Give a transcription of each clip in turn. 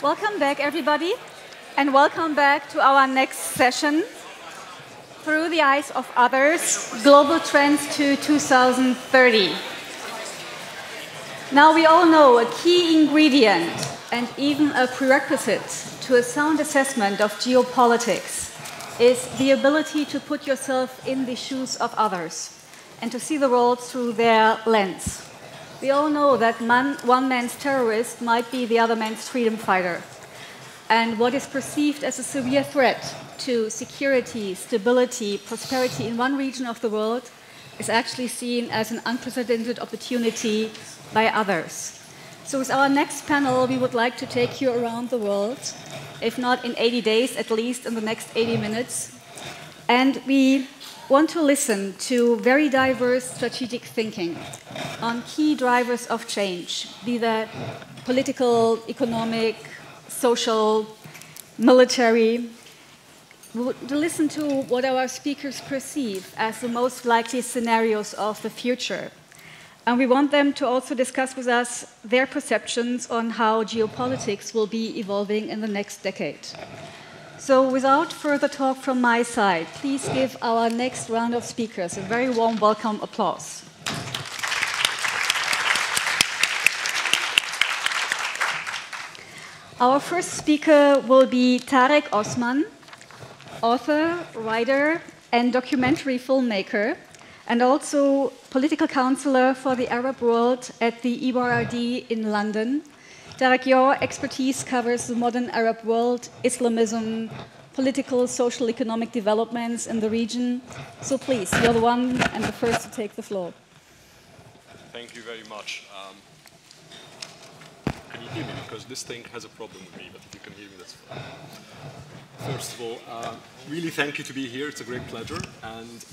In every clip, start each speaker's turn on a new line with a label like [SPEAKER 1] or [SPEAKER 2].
[SPEAKER 1] Welcome back, everybody, and welcome back to our next session, Through the Eyes of Others, Global Trends to 2030. Now, we all know a key ingredient and even a prerequisite to a sound assessment of geopolitics is the ability to put yourself in the shoes of others and to see the world through their lens. We all know that one man's terrorist might be the other man's freedom fighter. And what is perceived as a severe threat to security, stability, prosperity in one region of the world is actually seen as an unprecedented opportunity by others. So with our next panel, we would like to take you around the world, if not in 80 days, at least in the next 80 minutes. And we want to listen to very diverse strategic thinking on key drivers of change, be that political, economic, social, military. We want to listen to what our speakers perceive as the most likely scenarios of the future. And we want them to also discuss with us their perceptions on how geopolitics will be evolving in the next decade. So without further talk from my side, please give our next round of speakers a very warm welcome applause. Our first speaker will be Tarek Osman, author, writer, and documentary filmmaker, and also political counselor for the Arab world at the EBRD in London. Tarek, your expertise covers the modern Arab world, Islamism, political, social, economic developments in the region. So please, you're the one and the first to take the floor.
[SPEAKER 2] Thank you very much. Can you hear me? Because this thing has a problem with me, but if you can hear me, that's fine. First of all, really thank you to be here. It's a great pleasure. And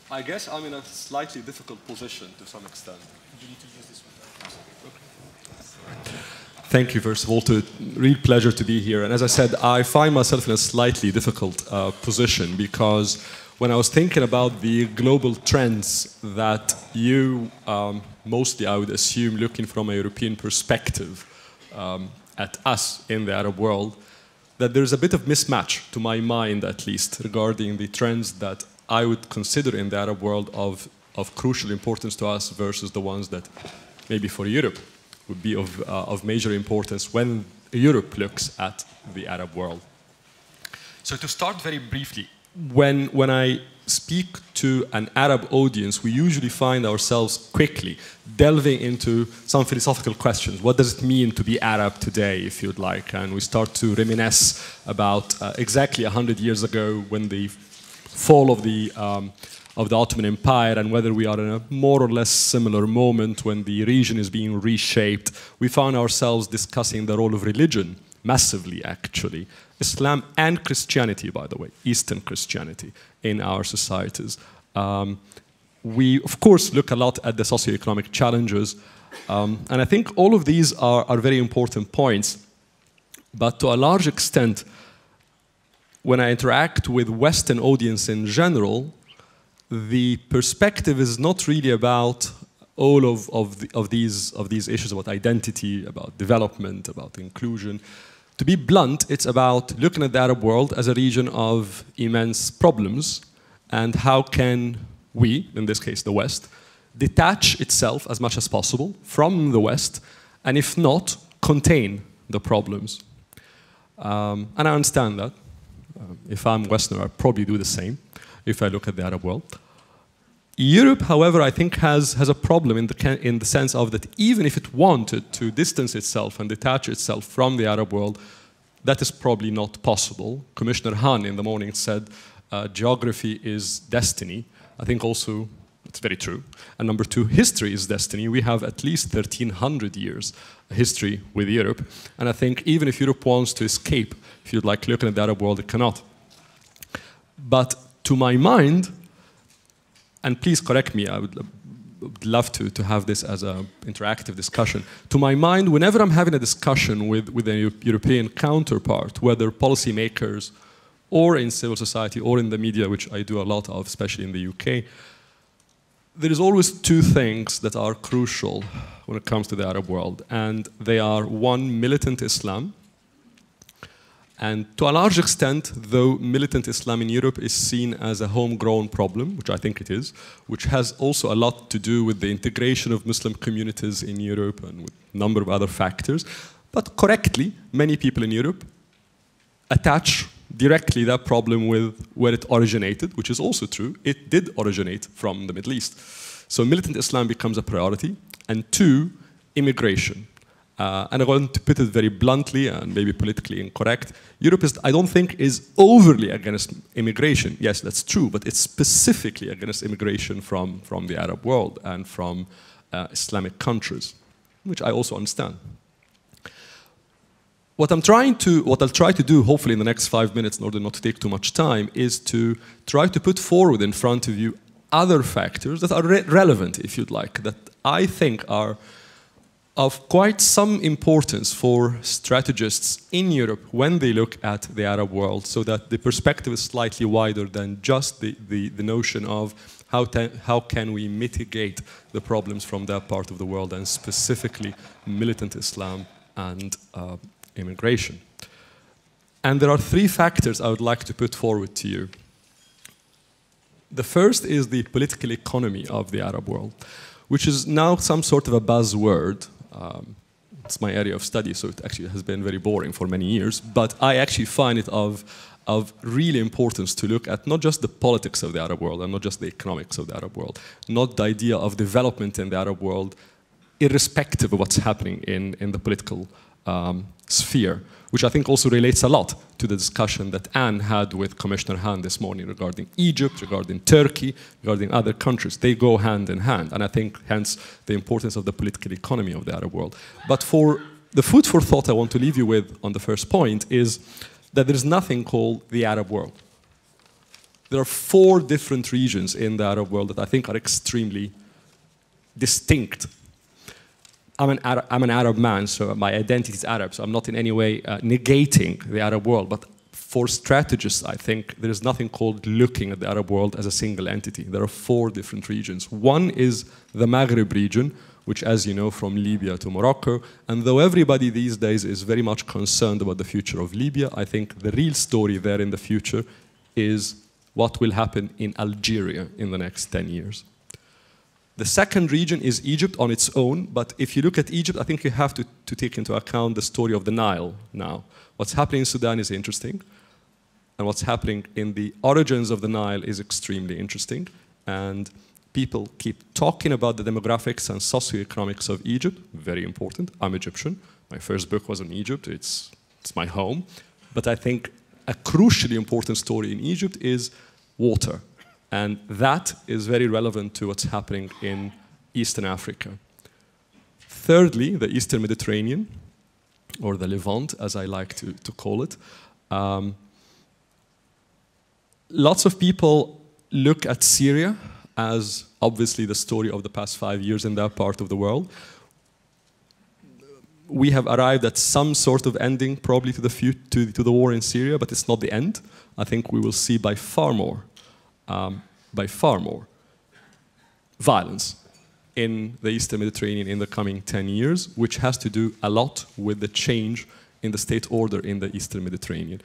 [SPEAKER 2] I guess I'm in a slightly difficult position to some extent. You need to use this one. Okay. Thank you, first of all. Real pleasure to be here. And as I said, I find myself in a slightly difficult position because when I was thinking about the global trends that you, mostly I would assume, looking from a European perspective at us in the Arab world, that there's a bit of mismatch, to my mind at least, regarding the trends that I would consider in the Arab world of crucial importance to us versus the ones that maybe for Europe would be of major importance when Europe looks at the Arab world. So to start very briefly, when I speak to an Arab audience, we usually find ourselves quickly delving into some philosophical questions. What does it mean to be Arab today, if you'd like? And we start to reminisce about exactly 100 years ago when the fall of the Ottoman Empire and whether we are in a more or less similar moment when the region is being reshaped. We found ourselves discussing the role of religion massively, actually. Islam and Christianity, by the way, Eastern Christianity in our societies. We, of course, look a lot at the socioeconomic challenges. And I think all of these are very important points. But to a large extent, when I interact with Western audience in general, the perspective is not really about all of these issues about identity, about development, about inclusion. To be blunt, it's about looking at the Arab world as a region of immense problems and how can we, in this case the West, detach itself as much as possible from the West and if not, contain the problems. And I understand that. If I'm Westerner, I'd probably do the same if I look at the Arab world. Europe, however, I think has a problem in the sense of that even if it wanted to distance itself and detach itself from the Arab world, that is probably not possible. Commissioner Hahn in the morning said, geography is destiny. I think also it's very true. And number two, history is destiny. We have at least 1,300 years history with Europe. And I think even if Europe wants to escape, if you'd like looking at the Arab world, it cannot. But to my mind, and please correct me, I would love to have this as an interactive discussion. To my mind, whenever I'm having a discussion with a European counterpart, whether policymakers or in civil society or in the media, which I do a lot of, especially in the UK, there is always two things that are crucial when it comes to the Arab world, and they are, one, militant Islam, and to a large extent, though militant Islam in Europe is seen as a homegrown problem, which I think it is, which has also a lot to do with the integration of Muslim communities in Europe and with a number of other factors, but correctly, many people in Europe attach directly that problem with where it originated, which is also true. It did originate from the Middle East. So militant Islam becomes a priority. And two, immigration. And I want to put it very bluntly and maybe politically incorrect. Europe is, I don't think, is overly against immigration. Yes, that's true, but it's specifically against immigration from the Arab world and from Islamic countries, which I also understand. What I'll try to do, hopefully in the next 5 minutes, in order not to take too much time, is to try to put forward in front of you other factors that are relevant, if you'd like, that I think are of quite some importance for strategists in Europe when they look at the Arab world, so that the perspective is slightly wider than just the notion of how can we mitigate the problems from that part of the world, and specifically militant Islam and immigration. And there are three factors I would like to put forward to you. The first is the political economy of the Arab world, which is now some sort of a buzzword. It's my area of study, so it actually has been very boring for many years, but I actually find it of really importance to look at not just the politics of the Arab world and not just the economics of the Arab world, not the idea of development in the Arab world, irrespective of what's happening in the political sphere, which I think also relates a lot to the discussion that Anne had with Commissioner Hahn this morning regarding Egypt, regarding Turkey, regarding other countries. They go hand in hand, and I think hence the importance of the political economy of the Arab world. But for the food for thought I want to leave you with on the first point is that there is nothing called the Arab world. There are 4 different regions in the Arab world that I think are extremely distinct. I'm an Arab man, so my identity is Arab, so I'm not in any way negating the Arab world. But for strategists, I think there is nothing called looking at the Arab world as a single entity. There are 4 different regions. One is the Maghreb region, which, as you know, from Libya to Morocco. And though everybody these days is very much concerned about the future of Libya, I think the real story there in the future is what will happen in Algeria in the next 10 years. The second region is Egypt on its own, but if you look at Egypt, I think you have to take into account the story of the Nile now. What's happening in Sudan is interesting, and what's happening in the origins of the Nile is extremely interesting, and people keep talking about the demographics and socioeconomics of Egypt, very important. I'm Egyptian. My first book was on Egypt. It's my home. But I think a crucially important story in Egypt is water. And that is very relevant to what's happening in Eastern Africa. Thirdly, the Eastern Mediterranean, or the Levant, as I like to call it. Lots of people look at Syria as obviously the story of the past 5 years in that part of the world. We have arrived at some sort of ending, probably to the war in Syria, but it's not the end. I think we will see by far more violence in the Eastern Mediterranean in the coming 10 years, which has to do a lot with the change in the state order in the Eastern Mediterranean.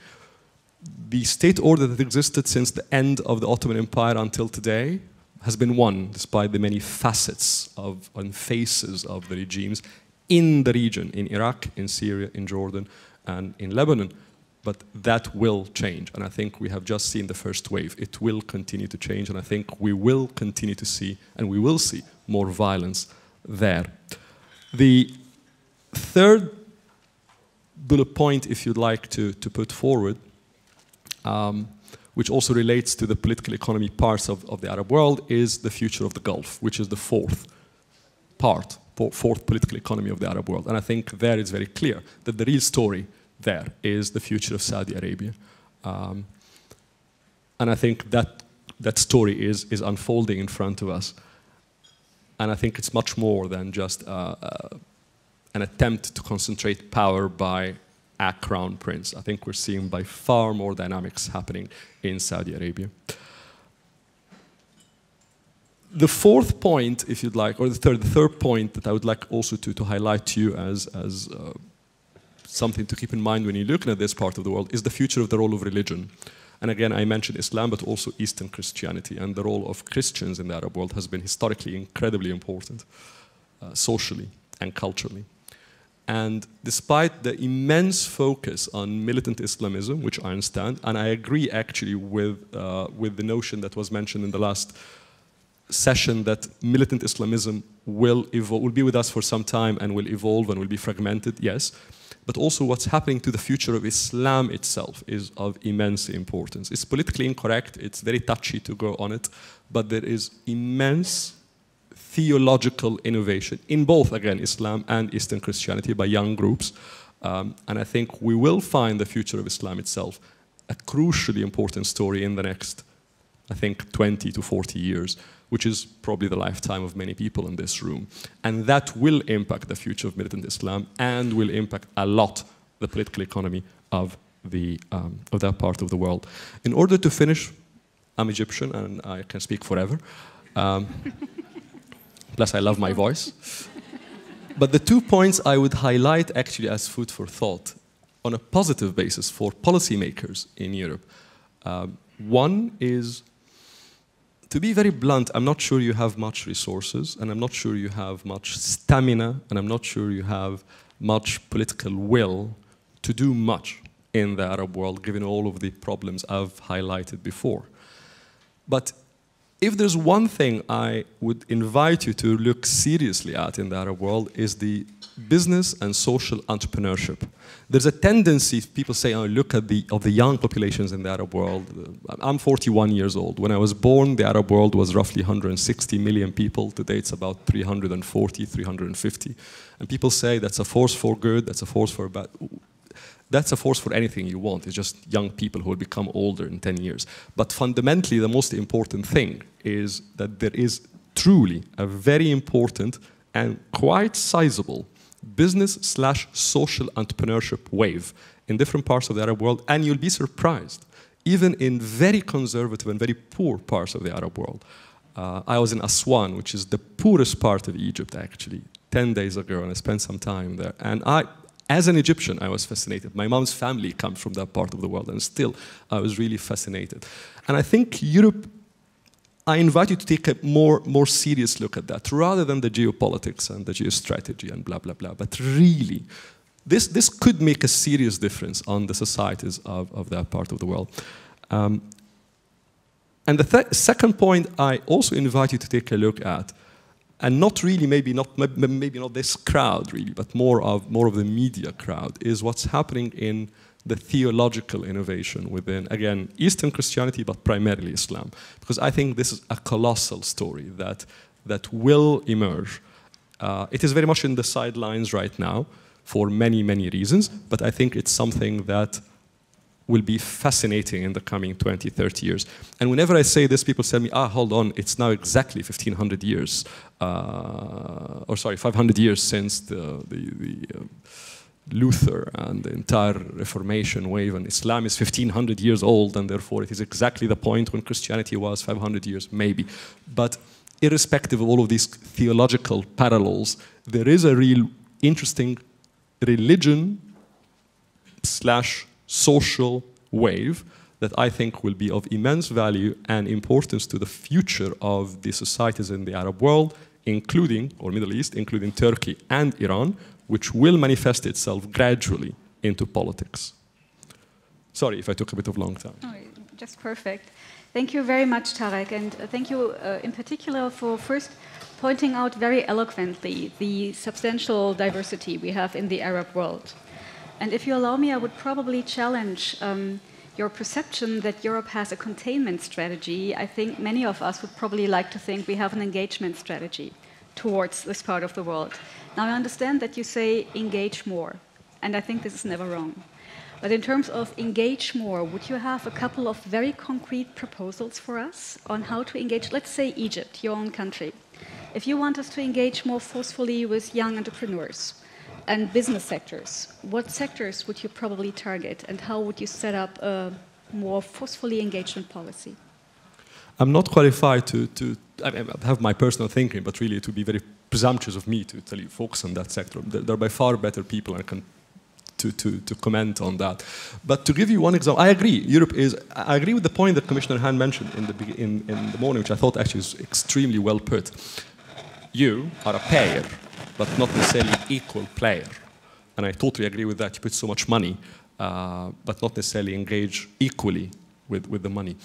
[SPEAKER 2] The state order that existed since the end of the Ottoman Empire until today has been one, despite the many facets and faces of the regimes in the region, in Iraq, in Syria, in Jordan, and in Lebanon. But that will change, and I think we have just seen the first wave. It will continue to change, and I think we will continue to see, and we will see, more violence there. The third bullet point, if you'd like to put forward, which also relates to the political economy parts of the Arab world, is the future of the Gulf, which is the fourth political economy of the Arab world. And I think there it's very clear that the real story there is the future of Saudi Arabia. And I think that story is unfolding in front of us. And I think it's much more than just an attempt to concentrate power by a crown prince. I think we're seeing by far more dynamics happening in Saudi Arabia. The fourth point, if you'd like, or the third point that I would like also to highlight to you as something to keep in mind when you're looking at this part of the world is the future of the role of religion. And again, I mentioned Islam, but also Eastern Christianity. And the role of Christians in the Arab world has been historically incredibly important, socially and culturally. And despite the immense focus on militant Islamism, which I understand, and I agree actually with the notion that was mentioned in the last session that militant Islamism will be with us for some time and will evolve and will be fragmented, yes. But also what's happening to the future of Islam itself is of immense importance. It's politically incorrect, it's very touchy to go on it, but there is immense theological innovation in both, again, Islam and Eastern Christianity by young groups. And I think we will find the future of Islam itself a crucially important story in the next, I think, 20 to 40 years, which is probably the lifetime of many people in this room. And that will impact the future of militant Islam and will impact a lot the political economy of that part of the world. In order to finish, I'm Egyptian and I can speak forever. Plus I love my voice. But the 2 points I would highlight actually as food for thought on a positive basis for policymakers in Europe. One is, to be very blunt, I'm not sure you have much resources, and I'm not sure you have much stamina, and I'm not sure you have much political will to do much in the Arab world, given all of the problems I've highlighted before. But if there's one thing I would invite you to look seriously at in the Arab world is the business and social entrepreneurship. There's a tendency, people say, oh, look at the young populations in the Arab world. I'm 41 years old. When I was born, the Arab world was roughly 160 million people. Today it's about 340, 350. And people say that's a force for good, that's a force for bad. That's a force for anything you want. It's just young people who will become older in 10 years. But fundamentally, the most important thing is that there is truly a very important and quite sizable business/social entrepreneurship wave in different parts of the Arab world, and you'll be surprised, even in very conservative and very poor parts of the Arab world. I was in Aswan, which is the poorest part of Egypt, actually, 10 days ago, and I spent some time there. And as an Egyptian, I was fascinated. My mom's family comes from that part of the world, and still, I was really fascinated. And I think Europe, I invite you to take a more serious look at that, rather than the geopolitics and the geostrategy and blah, blah, blah. But really, this could make a serious difference on the societies of that part of the world. And the second point I also invite you to take a look at, and not really, maybe not this crowd really, but more of the media crowd, is what's happening in the theological innovation within, again, Eastern Christianity, but primarily Islam. Because I think this is a colossal story that will emerge. It is very much in the sidelines right now for many, many reasons, but I think it's something that will be fascinating in the coming 20, 30 years. And whenever I say this, people tell me, hold on, it's now exactly 1,500 years, 500 years since the Luther and the entire Reformation wave, and Islam is 1,500 years old, and therefore it is exactly the point when Christianity was 500 years, maybe. But irrespective of all of these theological parallels, there is a real interesting religion/social wave that I think will be of immense value and importance to the future of the societies in the Arab world, including, or Middle East, including Turkey and Iran, which will manifest itself gradually into politics. Sorry if I took a bit of long time.
[SPEAKER 1] Oh, just perfect. Thank you very much, Tarek, and thank you in particular for first pointing out very eloquently the substantial diversity we have in the Arab world. And if you allow me, I would probably challenge your perception that Europe has a containment strategy. I think many of us would probably like to think we have an engagement strategy towards this part of the world. Now, I understand that you say engage more, and I think this is never wrong. But in terms of engage more, would you have a couple of very concrete proposals for us on how to engage, let's say Egypt, your own country. If you want us to engage more forcefully with young entrepreneurs and business sectors, what sectors would you probably target, and how would you set up a more forcefully engagement policy?
[SPEAKER 2] I'm not qualified to I have my personal thinking, but really it would be very presumptuous of me to tell you focus on that sector. There are by far better people, and I can to comment on that. But to give you one example, I agree. I agree with the point that Commissioner Hahn mentioned in the morning, which I thought actually was extremely well put. You are a payer, but not necessarily equal player. And I totally agree with that. You put so much money, but not necessarily engage equally with the money.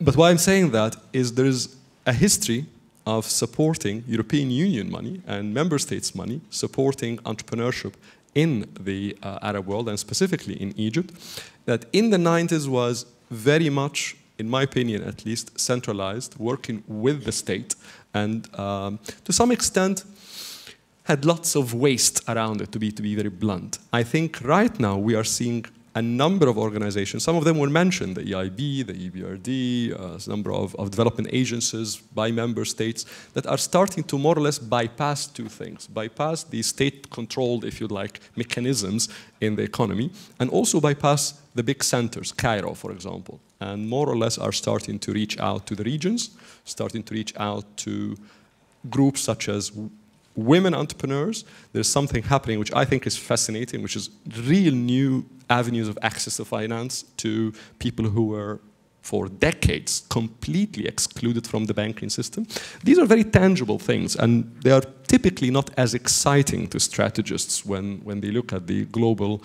[SPEAKER 2] But why I'm saying that is there is a history of supporting European Union money and member states' money, supporting entrepreneurship in the Arab world, and specifically in Egypt, that in the 90s was very much, in my opinion at least, centralized, working with the state, and to some extent had lots of waste around it, to be very blunt. I think right now we are seeing a number of organizations, some of them were mentioned, the EIB, the EBRD, a number of development agencies by member states that are starting to more or less bypass two things. Bypass the state-controlled, if you like, mechanisms in the economy, and also bypass the big centers, Cairo, for example, and more or less are starting to reach out to the regions, starting to reach out to groups such as women entrepreneurs. There's something happening which I think is fascinating, which is real new avenues of access to finance to people who were for decades completely excluded from the banking system. These are very tangible things, and they are typically not as exciting to strategists when they look at the global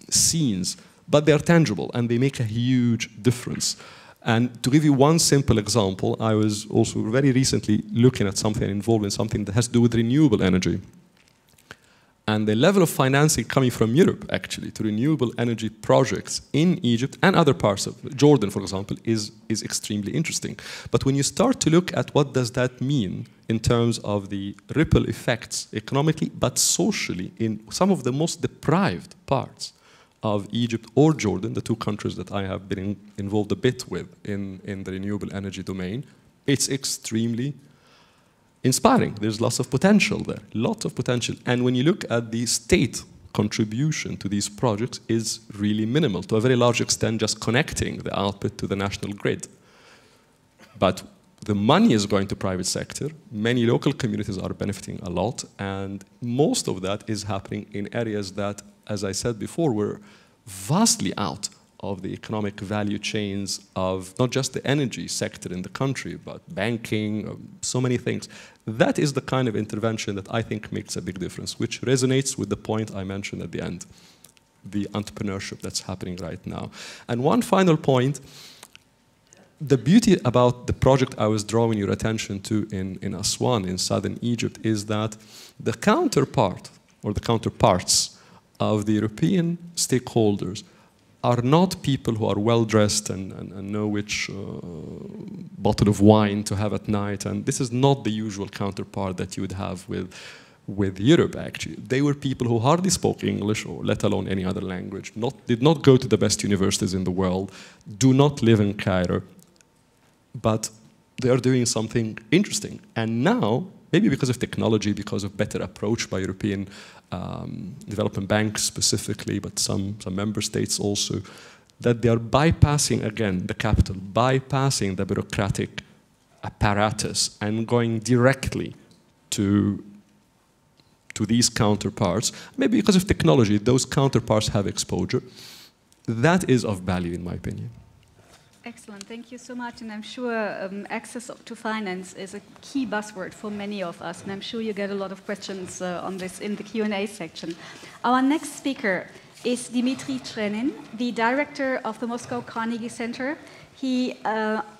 [SPEAKER 2] scenes, but they are tangible and they make a huge difference. And to give you one simple example, I was also very recently looking at something, involved in something that has to do with renewable energy. And the level of financing coming from Europe, actually, to renewable energy projects in Egypt and other parts of Jordan, for example, is extremely interesting. But when you start to look at what does that mean in terms of the ripple effects economically, but socially, in some of the most deprived parts of Egypt or Jordan, the two countries that I have been involved a bit with in the renewable energy domain, it's extremely inspiring. There's lots of potential there, lots of potential. And when you look at the state contribution to these projects is really minimal, to a very large extent just connecting the output to the national grid. But the money is going to private sector, many local communities are benefiting a lot, and most of that is happening in areas that, as I said before, were vastly out of the economic value chains of not just the energy sector in the country, but banking, so many things. That is the kind of intervention that I think makes a big difference, which resonates with the point I mentioned at the end, the entrepreneurship that's happening right now. And one final point, the beauty about the project I was drawing your attention to in Aswan, in southern Egypt, is that the counterpart, or the counterparts, of the European stakeholders are not people who are well-dressed and know which bottle of wine to have at night. And this is not the usual counterpart that you would have with Europe, actually. They were people who hardly spoke English, or let alone any other language, did not go to the best universities in the world, do not live in Cairo, but they are doing something interesting. And now, maybe because of technology, because of better approach by European development banks specifically, but some member states also, that they are bypassing again the capital, bypassing the bureaucratic apparatus and going directly to these counterparts. Maybe because of technology, those counterparts have exposure. That is of value, in my opinion.
[SPEAKER 1] Excellent, thank you so much. And I'm sure access to finance is a key buzzword for many of us, and I'm sure you get a lot of questions on this in the Q&A section. Our next speaker is Dmitri Trenin, the director of the Moscow Carnegie Center. He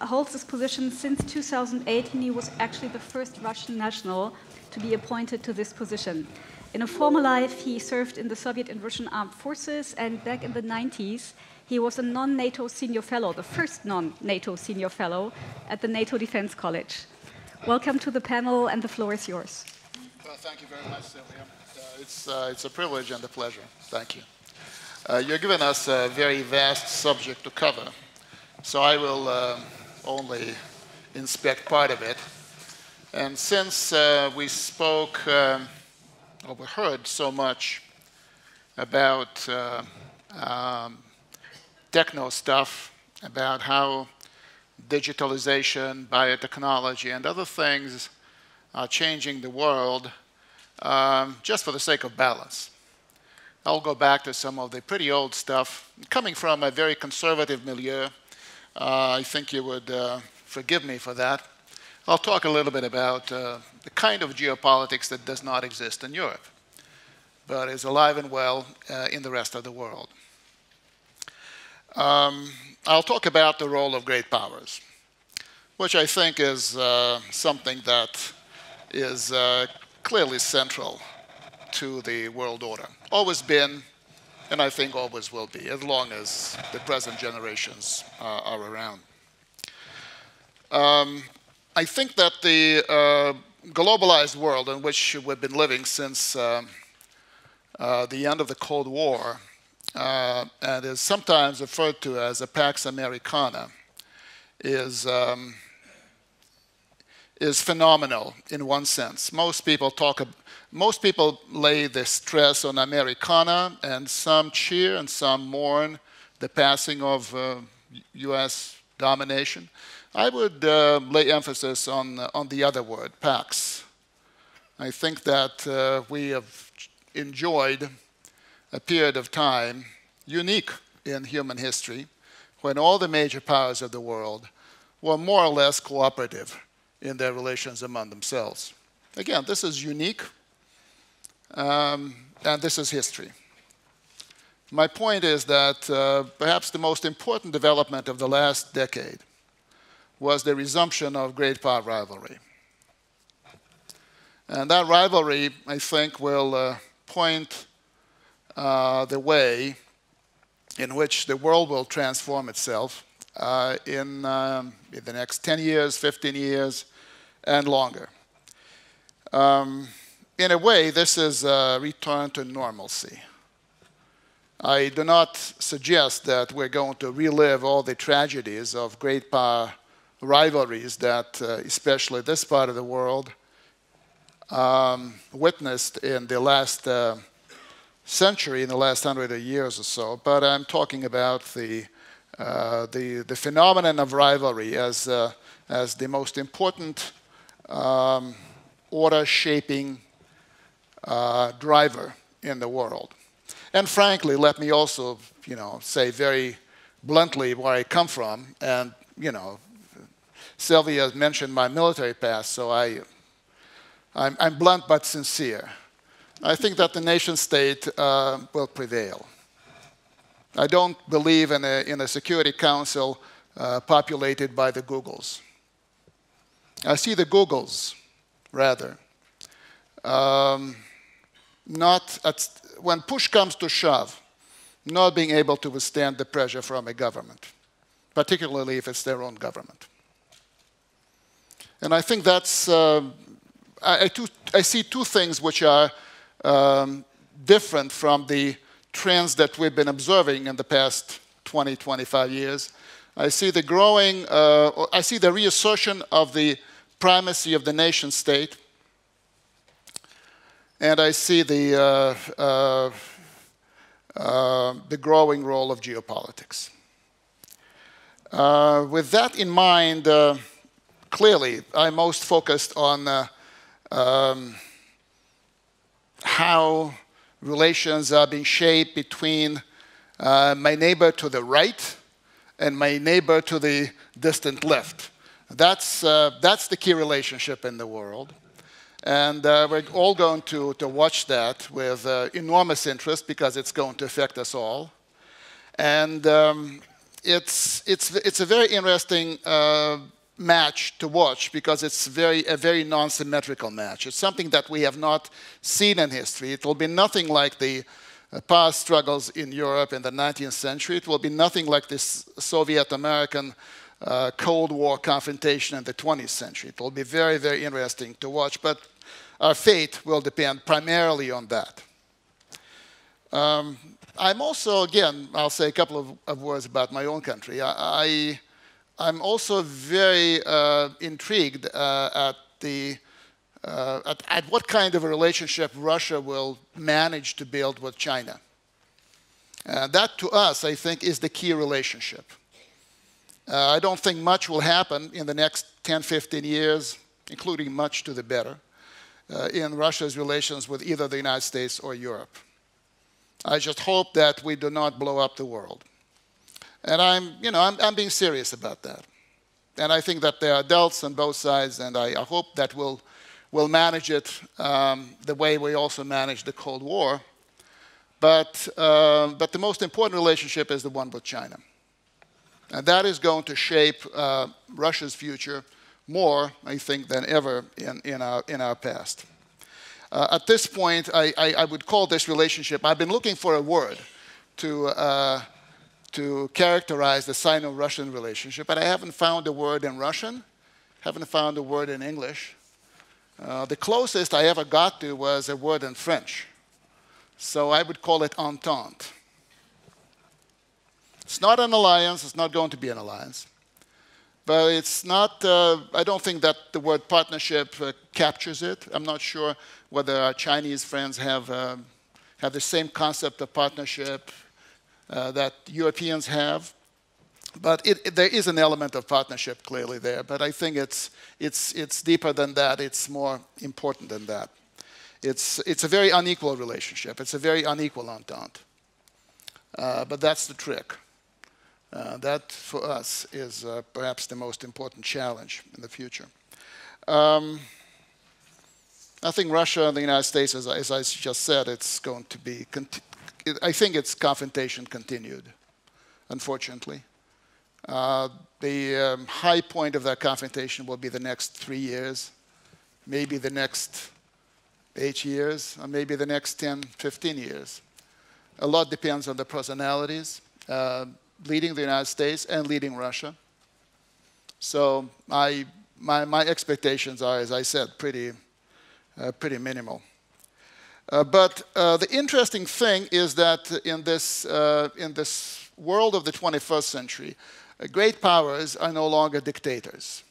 [SPEAKER 1] holds this position since 2008, and he was actually the first Russian national to be appointed to this position. In a former life, he served in the Soviet and Russian armed forces, and back in the 90s, he was a non-NATO senior fellow, the first non-NATO senior fellow at the NATO Defense College. Welcome to the panel, and the floor is yours.
[SPEAKER 3] Well, thank you very much, Sylvia. It's a privilege and a pleasure. Thank you. You're giving us a very vast subject to cover, so I will only inspect part of it. And since we spoke, or we heard so much about techno stuff, about how digitalization, biotechnology, and other things are changing the world just for the sake of balance. I'll go back to some of the pretty old stuff. Coming from a very conservative milieu, I think you would forgive me for that. I'll talk a little bit about the kind of geopolitics that does not exist in Europe, but is alive and well in the rest of the world. I'll talk about the role of great powers, which I think is something that is clearly central to the world order. Always been, and I think always will be, as long as the present generations are around. I think that the globalized world in which we've been living since the end of the Cold War, and is sometimes referred to as a Pax Americana, is phenomenal in one sense. Most people lay the stress on Americana, and some cheer and some mourn the passing of U.S. domination. I would lay emphasis on the other word, Pax. I think that we have enjoyed a period of time unique in human history when all the major powers of the world were more or less cooperative in their relations among themselves. Again, this is unique, and this is history. My point is that perhaps the most important development of the last decade was the resumption of great power rivalry. And that rivalry, I think, will point the way in which the world will transform itself in the next 10 years, 15 years, and longer. In a way, this is a return to normalcy. I do not suggest that we're going to relive all the tragedies of great power rivalries that, especially this part of the world, witnessed in the last century, in the last 100 years or so. But I'm talking about the phenomenon of rivalry as the most important order-shaping driver in the world. And frankly, let me also, say very bluntly where I come from. And, Sylvia mentioned my military past, so I'm blunt but sincere. I think that the nation-state will prevail. I don't believe in a Security Council populated by the Googles. I see the Googles, rather, when push comes to shove, not being able to withstand the pressure from a government, particularly if it's their own government. And I think that's, I see two things which are different from the trends that we've been observing in the past 20, 25 years. I see the growing, I see the reassertion of the primacy of the nation state, and I see the growing role of geopolitics. With that in mind, clearly, I'm most focused on how relations are being shaped between my neighbor to the right and my neighbor to the distant left. That's the key relationship in the world. And we're all going to watch that with enormous interest because it's going to affect us all. And it's a very interesting match to watch because it's a very non-symmetrical match. It's something that we have not seen in history. It will be nothing like the past struggles in Europe in the 19th century. It will be nothing like this Soviet-American Cold War confrontation in the 20th century. It will be very, very interesting to watch, but our fate will depend primarily on that. I'm also, again, I'll say a couple of words about my own country. I'm also very intrigued at what kind of a relationship Russia will manage to build with China. That, to us, I think, is the key relationship. I don't think much will happen in the next 10, 15 years, including much to the better, in Russia's relations with either the United States or Europe. I just hope that we do not blow up the world. And I'm being serious about that. And I think that there are adults on both sides, and I hope that we'll manage it the way we also managed the Cold War. But the most important relationship is the one with China. And that is going to shape Russia's future more, I think, than ever in our past. At this point, I would call this relationship, I've been looking for a word to characterize the Sino-Russian relationship, but I haven't found a word in Russian, haven't found a word in English. The closest I ever got to was a word in French. So I would call it entente. It's not an alliance, it's not going to be an alliance. But it's not, I don't think that the word partnership captures it. I'm not sure whether our Chinese friends have the same concept of partnership that Europeans have. But there is an element of partnership clearly there. But I think it's deeper than that. It's more important than that. It's a very unequal relationship. It's a very unequal entente. But that's the trick. That, for us, is perhaps the most important challenge in the future. I think Russia and the United States, as I just said, it's going to be, I think its confrontation continued, unfortunately. The high point of that confrontation will be the next 3 years, maybe the next 8 years, or maybe the next 10, 15 years. A lot depends on the personalities leading the United States and leading Russia. So my expectations are, as I said, pretty minimal. But the interesting thing is that in this world of the 21st century, great powers are no longer dictators.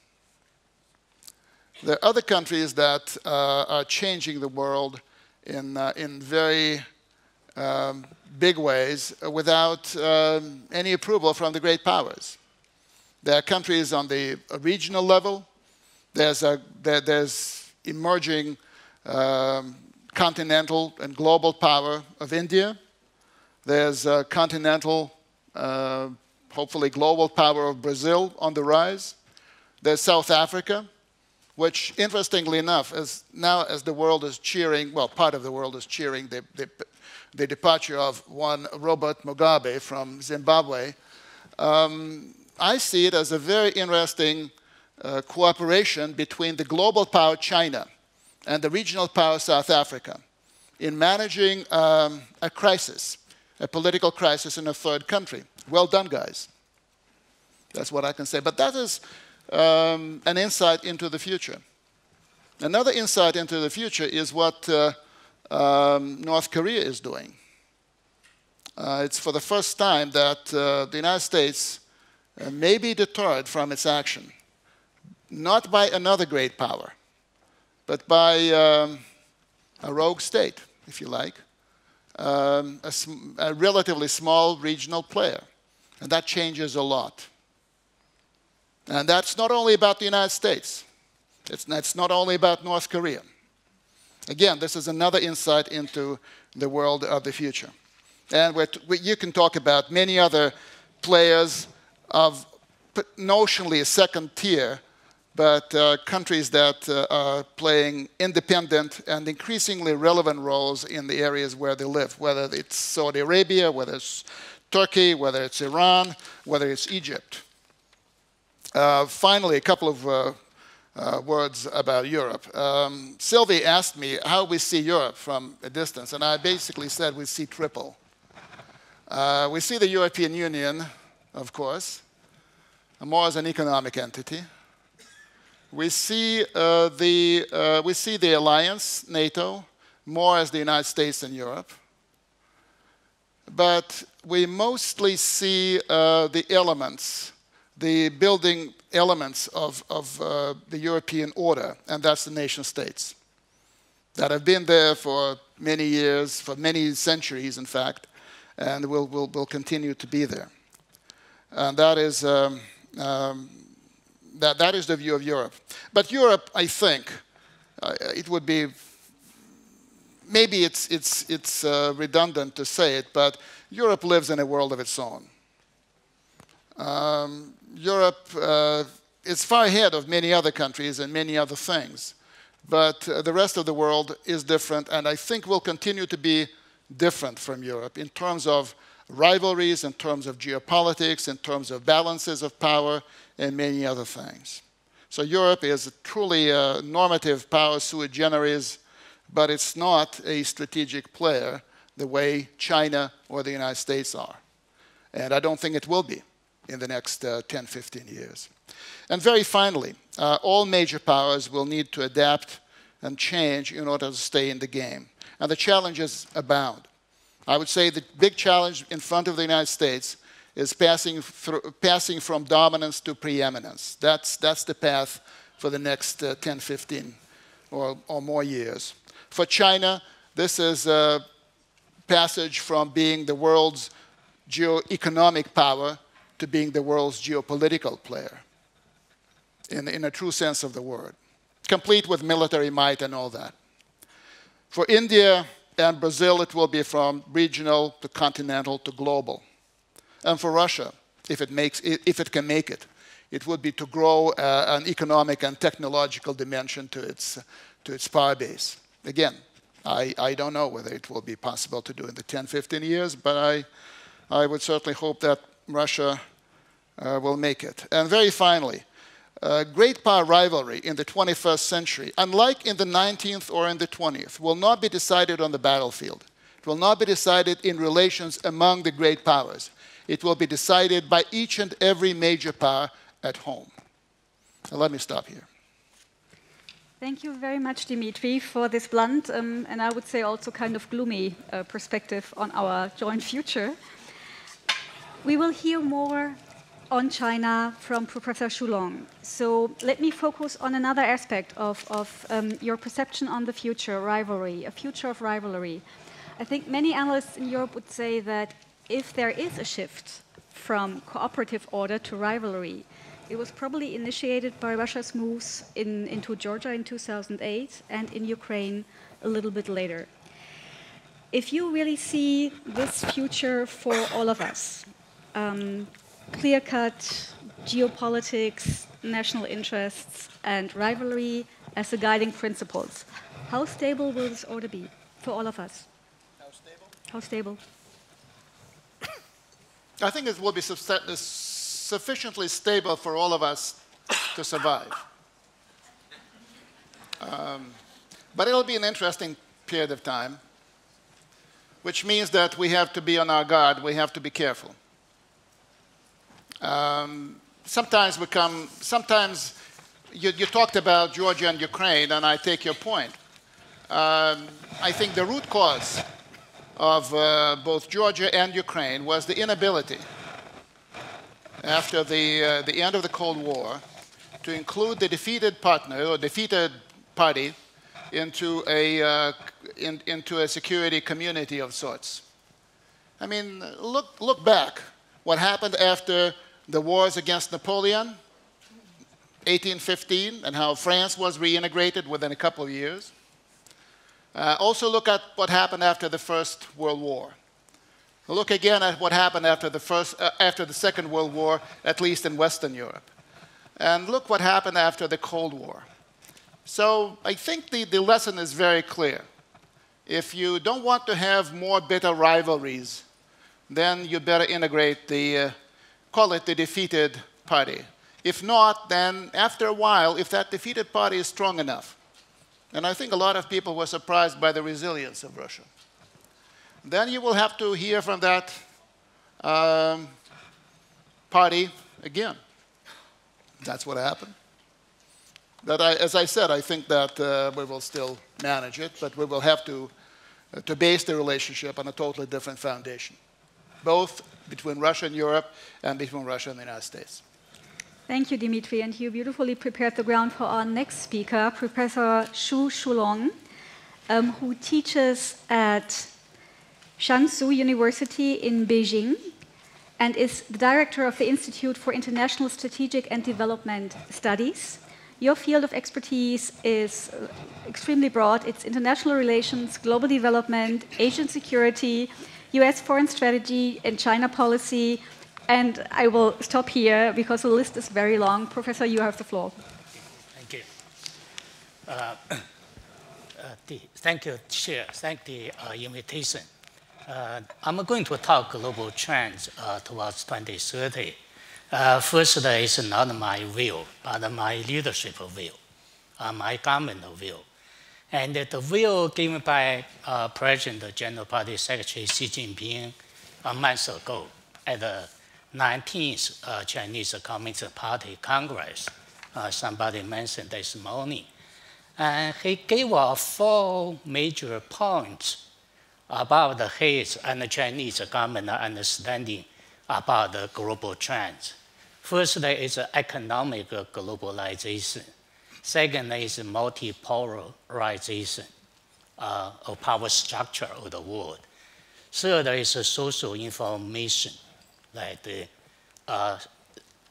[SPEAKER 3] There are other countries that are changing the world in very big ways without any approval from the great powers. There are countries on the regional level. There's emerging continental and global power of India. There's continental, hopefully global power of Brazil on the rise. There's South Africa, which, interestingly enough, as the world is cheering, well, part of the world is cheering the departure of one Robert Mugabe from Zimbabwe, I see it as a very interesting cooperation between the global power China and the regional power South Africa in managing a crisis, a political crisis in a third country. Well done, guys. That's what I can say. But that is an insight into the future. Another insight into the future is what North Korea is doing. It's for the first time that the United States may be deterred from its action, not by another great power, but by a rogue state, if you like, a relatively small regional player. And that changes a lot. And that's not only about the United States. It's not only about North Korea. Again, this is another insight into the world of the future. And you can talk about many other players of notionally a second tier, but countries that are playing independent and increasingly relevant roles in the areas where they live, whether it's Saudi Arabia, whether it's Turkey, whether it's Iran, whether it's Egypt. Finally, a couple of words about Europe. Sylvia asked me how we see Europe from a distance, and I basically said we see triple. We see the European Union, of course, more as an economic entity. We see the alliance, NATO, more as the United States and Europe. But we mostly see the elements, the building elements of the European order, and that's the nation states that have been there for many years, for many centuries, in fact, and will continue to be there. And that is That is the view of Europe. But Europe, I think, it would be, maybe it's redundant to say it, but Europe lives in a world of its own. Europe is far ahead of many other countries and many other things. But the rest of the world is different, and I think will continue to be different from Europe in terms of rivalries, in terms of geopolitics, in terms of balances of power, and many other things. So Europe is truly a normative power sui generis, but it's not a strategic player the way China or the United States are. And I don't think it will be in the next 10, 15 years. And very finally, all major powers will need to adapt and change in order to stay in the game. And the challenges abound. I would say the big challenge in front of the United States is passing from dominance to preeminence. That's the path for the next 10, 15 or more years. For China, this is a passage from being the world's geo-economic power to being the world's geopolitical player, in a true sense of the word, complete with military might and all that. For India and Brazil, it will be from regional to continental to global. And for Russia, if it can make it, it would be to grow an economic and technological dimension to its power base. Again, I don't know whether it will be possible to do in the 10, 15 years, but I would certainly hope that Russia will make it. And very finally, great power rivalry in the 21st century, unlike in the 19th or in the 20th, will not be decided on the battlefield. It will not be decided in relations among the great powers. It will be decided by each and every major power at home. So let me stop here.
[SPEAKER 1] Thank you very much, Dmitri, for this blunt and I would say also kind of gloomy perspective on our joint future. We will hear more on China from Professor Shulong. So let me focus on another aspect of your perception on the future, rivalry, a future of rivalry. I think many analysts in Europe would say that if there is a shift from cooperative order to rivalry, it was probably initiated by Russia's moves into Georgia in 2008 and in Ukraine a little bit later. If you really see this future for all of us, clear-cut geopolitics, national interests, and rivalry as the guiding principles, how stable will this order be for all of us?
[SPEAKER 3] How stable?
[SPEAKER 1] How stable?
[SPEAKER 3] I think it will be sufficiently stable for all of us to survive. But it'll be an interesting period of time, which means that we have to be on our guard, we have to be careful. Sometimes you talked about Georgia and Ukraine, and I take your point. I think the root cause of both Georgia and Ukraine was the inability, after the end of the Cold War, to include the defeated partner or defeated party into a security community of sorts. I mean, look back. What happened after the wars against Napoleon, 1815, and how France was reintegrated within a couple of years. Also look at what happened after the First World War. Look again at what happened after the Second World War, at least in Western Europe. And look what happened after the Cold War. So I think the lesson is very clear. If you don't want to have more bitter rivalries, then you better integrate call it the defeated party. If not, then after a while, if that defeated party is strong enough, and I think a lot of people were surprised by the resilience of Russia, then you will have to hear from that party again. That's what happened. As I said, I think that we will still manage it, but we will have to base the relationship on a totally different foundation, both between Russia and Europe and between Russia and the United States.
[SPEAKER 1] Thank you, Dmitri, and you beautifully prepared the ground for our next speaker, Professor Shulong, who teaches at Shansu University in Beijing. and is the director of the Institute for International Strategic and Development Studies. Your field of expertise is extremely broad. It's international relations, global development, Asian security, US foreign strategy, and China policy. And I will stop here because the list is very long. Professor, you have the floor.
[SPEAKER 4] Thank you. Thank you, Chair. Thank the invitation. I'm going to talk global trends towards 2030. First, it's not my view, but my leadership view, my government view. And the view given by President General Party Secretary Xi Jinping a month ago at the 19th Chinese Communist Party Congress, somebody mentioned this morning. And he gave us 4 major points about his and the Chinese government understanding about the global trends. First is economic globalization. Second is multipolarization of power structure of the world. Third is social information.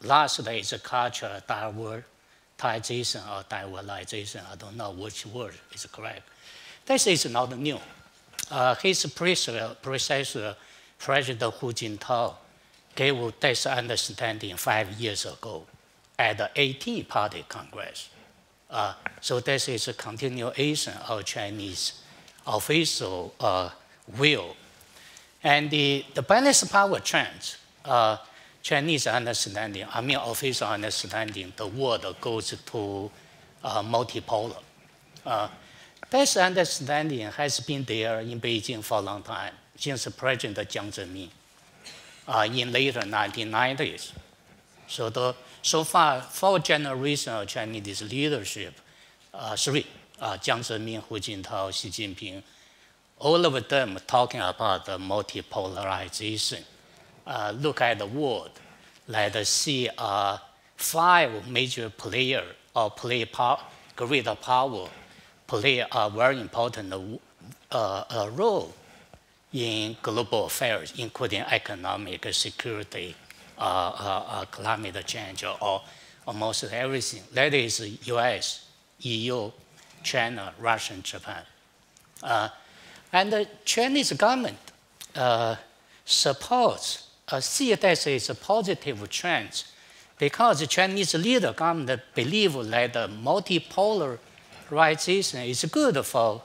[SPEAKER 4] Last is cultural divertization or diveralization. I don't know which word is correct. This is not new. His predecessor, President Hu Jintao, gave this understanding 5 years ago at the 18th Party Congress. So this is a continuation of Chinese official will. And the balanced power trends, Chinese understanding, I mean official understanding, the world goes to multipolar. This understanding has been there in Beijing for a long time, since President Jiang Zemin in later 1990s. So far, 4 generations of Chinese leadership, 3, Jiang Zemin, Hu Jintao, Xi Jinping, all of them talking about the multipolarization. Look at the world, let's see 5 major players or play greater power, play a very important role in global affairs, including economic security, climate change, or almost everything. That is US, EU, China, Russia, and Japan. And the Chinese government supports, see this as a positive trend because the Chinese leader government believe that the multipolarization is good for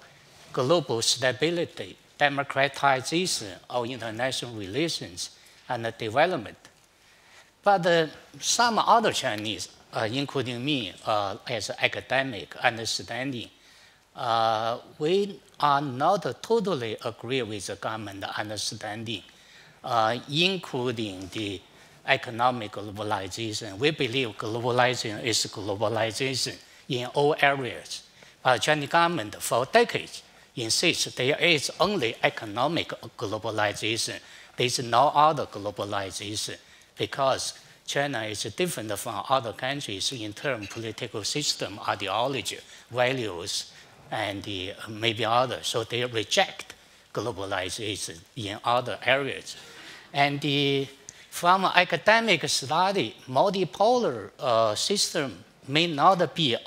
[SPEAKER 4] global stability, democratization of international relations, and development. But some other Chinese, including me as an academic understanding, we are not totally agree with the government understanding, including the economic globalization. We believe globalization is globalization in all areas. But the Chinese government for decades insists there is only economic globalization. There is no other globalization because China is different from other countries in terms of political system, ideology, values, and maybe others. So they reject globalization in other areas. And from academic study, multipolar system may not be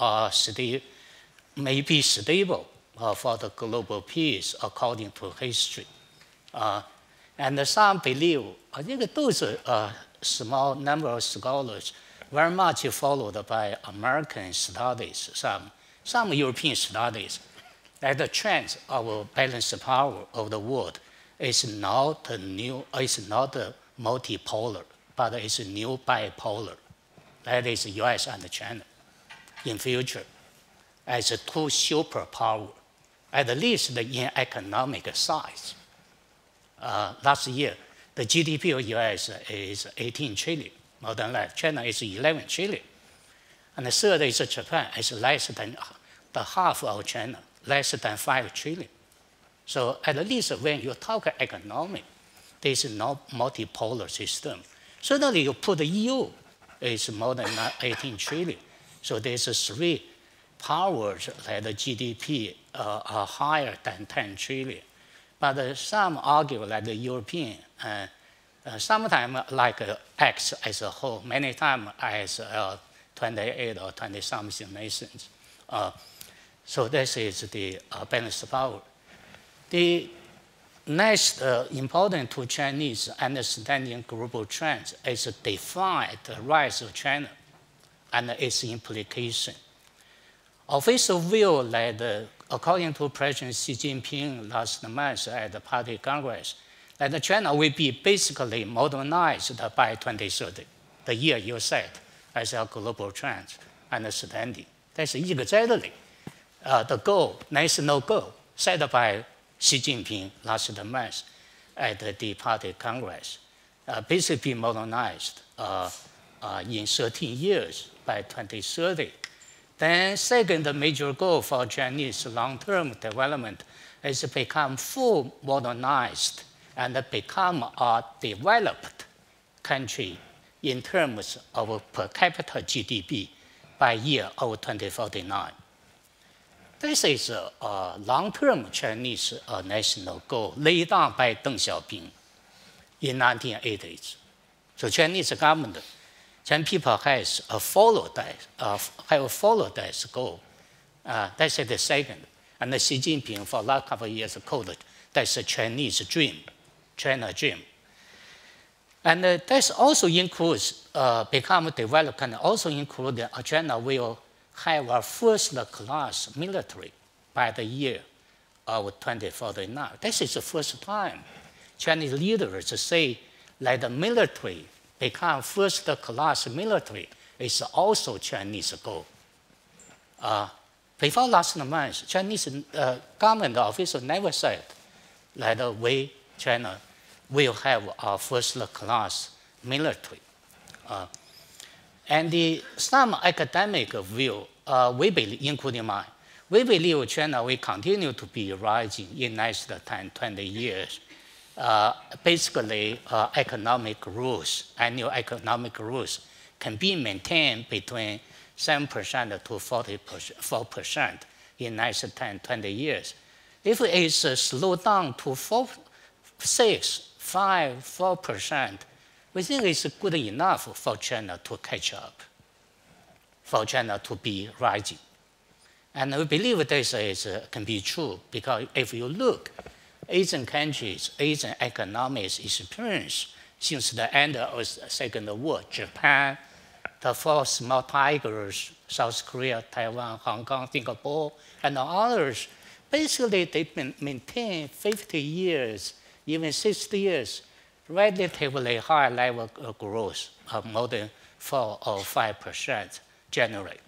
[SPEAKER 4] stable for the global peace according to history. And some believe, I think those small number of scholars very much followed by American studies, some European studies, that the trend of balanced power of the world is not multipolar, but it's new bipolar. That is US and China in future as 2 superpowers, at least in economic size. Last year, the GDP of US is 18 trillion, more than that. China is 11 trillion. And the third is Japan, it's less than the half of China, less than 5 trillion. So at least when you talk economic, there is no multipolar system. Certainly you put the EU, it's more than 18 trillion. So there's 3 powers that the GDP are higher than 10 trillion. But some argue that the European sometimes like acts as a whole, many times as 28 or 20-something nations. So this is the balanced power. The next important to Chinese understanding global trends is to define the rise of China and its implication. Official view that according to President Xi Jinping last month at the Party Congress, that China will be basically modernized by 2030, the year you said, as a global trend understanding. That's exactly the goal, national goal, set by Xi Jinping last month at the Party Congress. Basically modernized in 13 years by 2030. Then second major goal for Chinese long-term development is to become full modernized and become a developed country in terms of per capita GDP by year of 2049. This is a long-term Chinese national goal laid down by Deng Xiaoping in 1980s. So Chinese government, Chinese people have followed that goal. That's the second. And Xi Jinping for the last couple of years called it, that's a Chinese dream, China dream. And that also includes become developed and also include China will have a first-class military by the year of 2049. This is the first time Chinese leaders say that the military become first-class military is also Chinese goal. Before last month, Chinese government officials never said that we, China, will have a first-class military. And some academic view, we believe, including mine, we believe China will continue to be rising in the next 10, 20 years. Basically, economic rules, annual economic rules, can be maintained between 7% to 4% in the next 10, 20 years. If it is slowed down to 6, 5, 4%, we think it's good enough for China to catch up, for China to be rising. And we believe this can be true because if you look, Asian countries, Asian economies experience since the end of the Second World War, Japan, the 4 small tigers, South Korea, Taiwan, Hong Kong, Singapore, and others, basically they maintain 50 years, even 60 years, relatively high level of growth of more than 4 or 5% generally.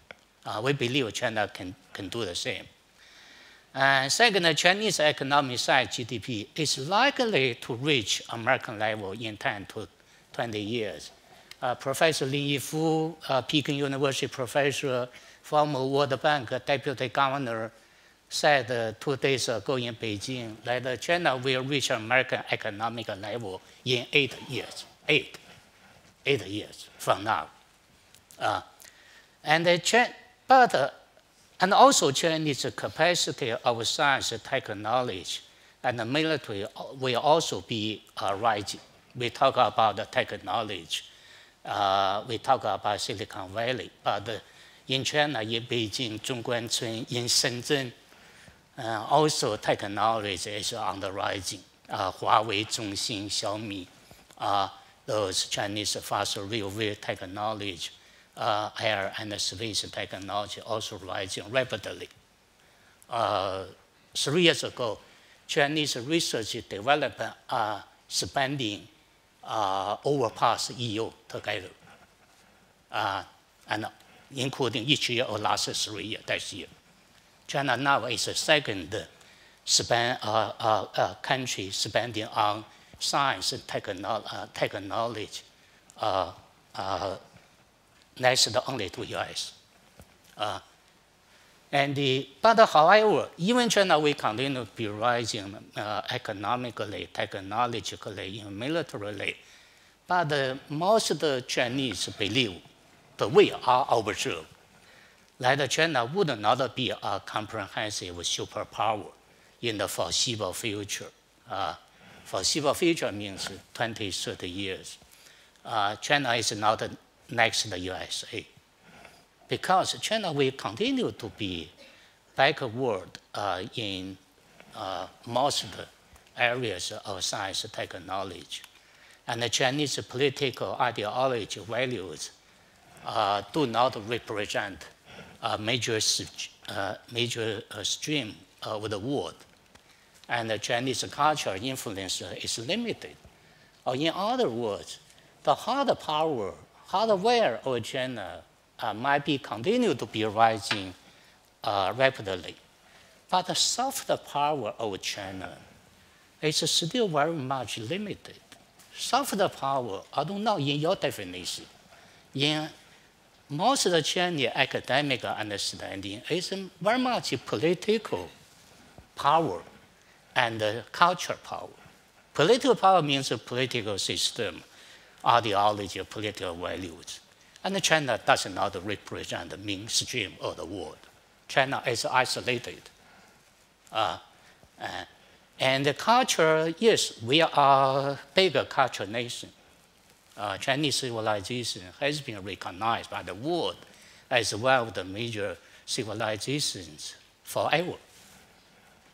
[SPEAKER 4] We believe China can do the same. And second, the Chinese economic size GDP is likely to reach American level in 10 to 20 years. Professor Lin Yifu, Peking University professor, former World Bank deputy governor, said 2 days ago in Beijing that China will reach American economic level in 8 years. 8 years from now. And also Chinese capacity of science, technology, and the military will also be rising. We talk about the technology. We talk about Silicon Valley, but in China, in Beijing, Zhongguancun, in Shenzhen, also technology is on the rising. Huawei, Zhongxin, Xiaomi, those Chinese fast railway technology, air and space technology also rising rapidly. 3 years ago, Chinese research development spending overpassed EU together, and including each year of last 3 years, that year. China now is the second country spending on science and technology, next only to US. But however, even China will continue to be rising economically, technologically, and militarily. But most of the Chinese believe that we are observed that China would not be a comprehensive superpower in the foreseeable future. foreseeable future means 20, 30 years. China is not the next USA. Because China will continue to be backward in most areas of science and technology. And the Chinese political ideology values do not represent a major stream of the world. And the Chinese culture influence is limited. Or in other words, the hard power, hardware of China might be continue to be rising rapidly. But the soft power of China is still very much limited. Soft power, I don't know in your definition, in most of the Chinese academic understanding is very much political power and culture power. Political power means a political system, ideology, political values. And China does not represent the mainstream of the world. China is isolated. And the culture, yes, we are a bigger culture nation. Chinese civilization has been recognized by the world as one of the major civilizations forever,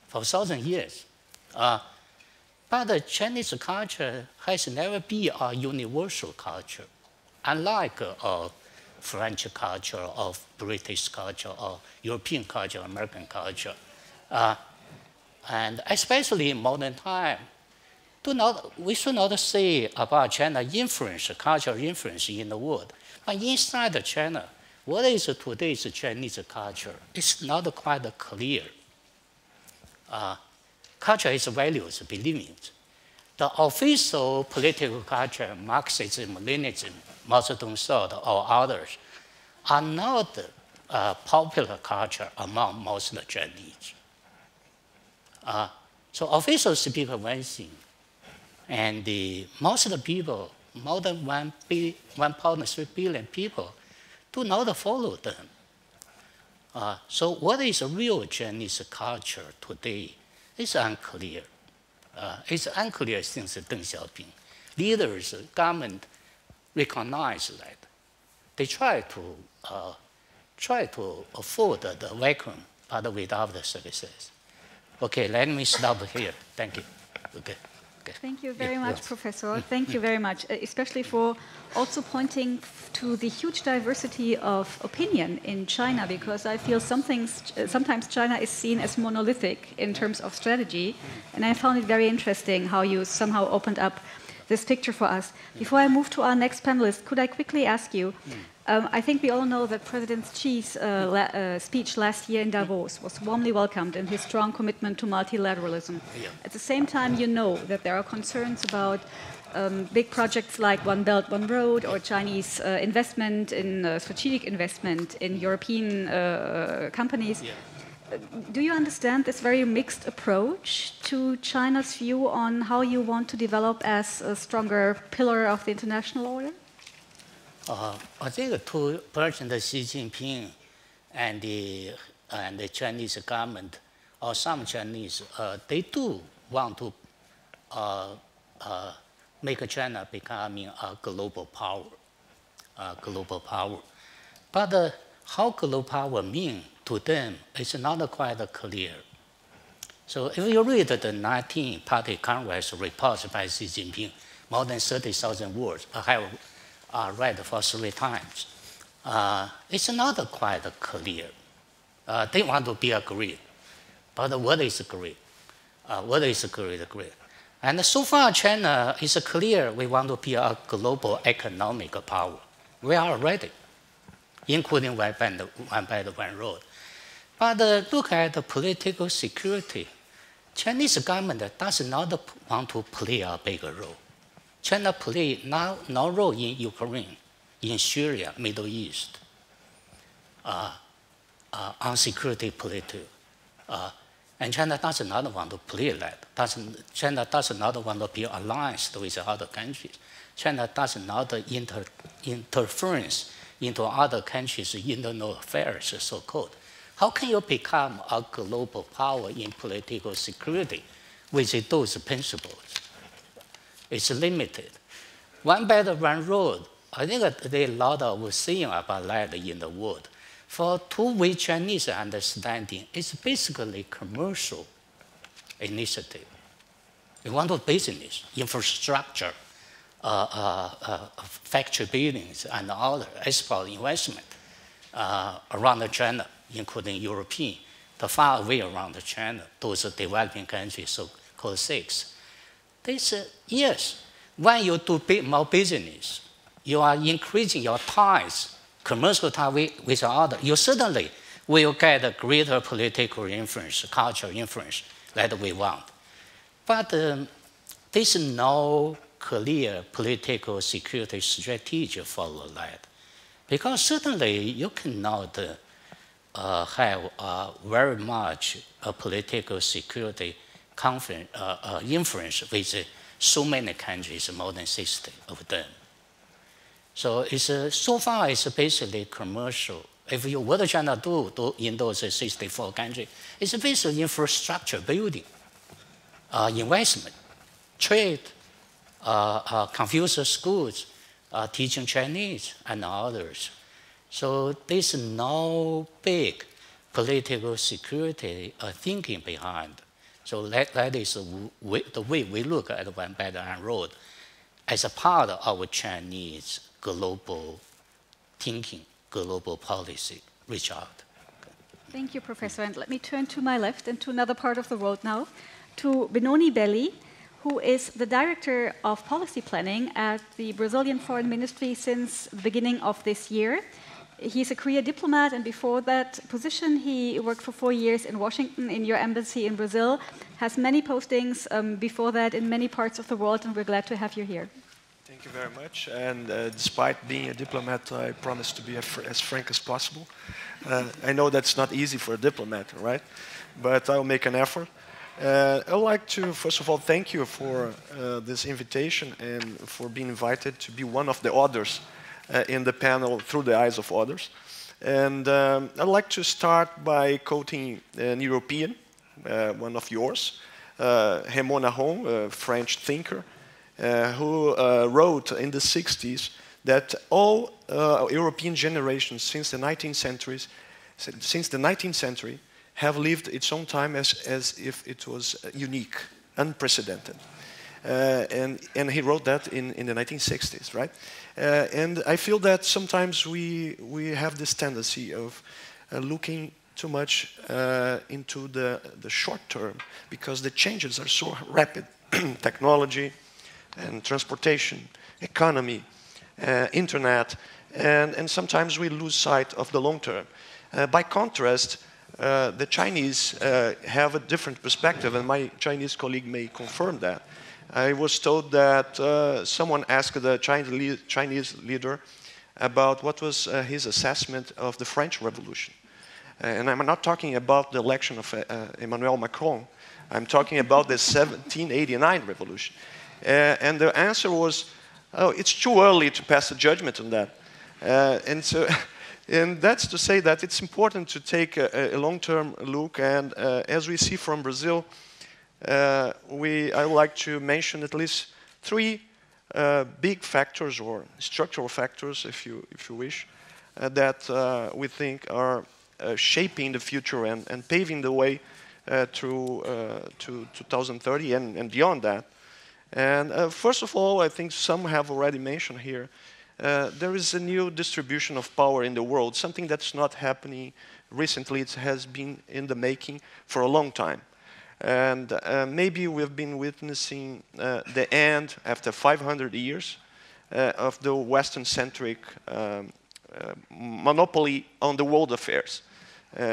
[SPEAKER 4] for 1,000 years. But the Chinese culture has never been a universal culture, unlike French culture, or British culture, or European culture, American culture. And especially in modern time, we should not say about China influence, cultural influence in the world. But inside China, what is today's Chinese culture? It's not quite clear. Culture is values, beliefs. The official political culture, Marxism, Leninism, Mao Zedong thought, or others, are not popular culture among most Chinese. So officials speak one thing, and most of the people, more than 1.3 billion people, do not follow them. So what is real Chinese culture today is unclear. It's unclear since Deng Xiaoping. Leaders, government recognize that. They try to afford the vacuum, but without the success. Okay, let me stop here. Thank you. Okay.
[SPEAKER 1] Thank you very much, Professor. Thank you very much, especially for also pointing to the huge diversity of opinion in China, because I feel sometimes China is seen as monolithic in terms of strategy, and I found it very interesting how you somehow opened up this picture for us. Before I move to our next panelist, could I quickly ask you, I think we all know that President Xi's speech last year in Davos was warmly welcomed in his strong commitment to multilateralism. Yeah. At the same time, you know that there are concerns about big projects like One Belt, One Road, or Chinese investment in strategic investment in European companies. Yeah. Do you understand this very mixed approach to China's view on how you want to develop as a stronger pillar of the international order?
[SPEAKER 4] I think to President Xi Jinping and the Chinese government, or some Chinese, they do want to make China becoming a global power. But how global power means to them is not quite clear. So if you read the 19-party Congress report by Xi Jinping, more than 30,000 words, I have read for 3 times. It's not quite clear. They want to be agreed, but what is agreed? What is agreed? And so far, China is clear we want to be a global economic power. We are ready, including One Belt, One Road. But look at the political security. Chinese government does not want to play a bigger role. China play no role in Ukraine, in Syria, Middle East, on security politics. And China does not want to play that. China does not want to be alliance with other countries. China does not interference into other countries' internal affairs, so-called. How can you become a global power in political security with those principles? It's limited. One Belt, One Road, I think that there are a lot of saying about that in the world. For two-way Chinese understanding, it's basically commercial initiative. We want to business, infrastructure, factory buildings, and other export investment around China, including European, the far away around China, those developing countries, so-called six. They said, yes, when you do more business, you are increasing your ties, commercial ties with others. You certainly will get a greater political influence, cultural influence that we want. But there's no clear political security strategy for that. Because certainly you cannot have very much a political security influence with so many countries, more than 60 of them. So it's, so far it's basically commercial. If you what China do in those 64 countries, it's basically infrastructure building, investment, trade, Confucius schools, teaching Chinese, and others. So there's no big political security thinking behind. So that is the way we look at One Belt One Road as a part of our Chinese global thinking, global policy reach out.
[SPEAKER 1] Thank you, Professor. And let me turn to my left and to another part of the world now, to Benoni Belli, who is the Director of Policy Planning at the Brazilian Foreign Ministry since the beginning of this year. He's a career diplomat, and before that position, he worked for 4 years in Washington in your embassy in Brazil, has many postings before that in many parts of the world, and we're glad to have you here.
[SPEAKER 5] Thank you very much. And despite being a diplomat, I promise to be as frank as possible. I know that's not easy for a diplomat, right? But I'll make an effort. I'd like to, first of all, thank you for this invitation and for being invited to be one of the authors in the panel Through the Eyes of Others. And I'd like to start by quoting an European, one of yours, Raymond Aron, a French thinker, who wrote in the 60s that all European generations since the 19th century have lived its own time as if it was unique, unprecedented. And he wrote that in the 1960s, right? And I feel that sometimes we have this tendency of looking too much into the short term because the changes are so rapid. Technology and transportation, economy, internet, and sometimes we lose sight of the long term. By contrast, the Chinese have a different perspective, and my Chinese colleague may confirm that. I was told that someone asked the Chinese leader about what was his assessment of the French Revolution. And I'm not talking about the election of Emmanuel Macron. I'm talking about the 1789 revolution. And the answer was, oh, it's too early to pass a judgment on that. And that's to say that it's important to take a long-term look. And as we see from Brazil, I would like to mention at least 3 big factors or structural factors, if you wish, that we think are shaping the future and paving the way to 2030 and beyond that. And first of all, I think some have already mentioned here, there is a new distribution of power in the world, something that's not happening recently. It has been in the making for a long time. And maybe we've been witnessing the end, after 500 years, of the Western-centric monopoly on the world affairs,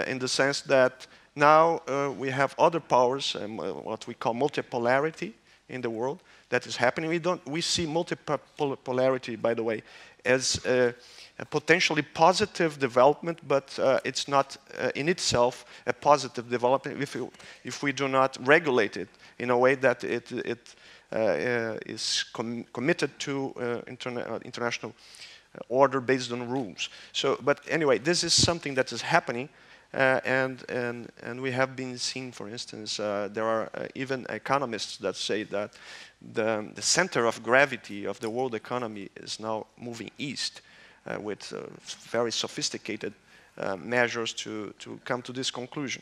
[SPEAKER 5] in the sense that now we have other powers, what we call multipolarity in the world, that is happening. We see multipolarity, by the way, as a potentially positive development, but it's not in itself a positive development if we do not regulate it in a way that it is committed to international order based on rules. So, but anyway, this is something that is happening, And we have been seeing, for instance, there are even economists that say that the center of gravity of the world economy is now moving east with very sophisticated measures to come to this conclusion.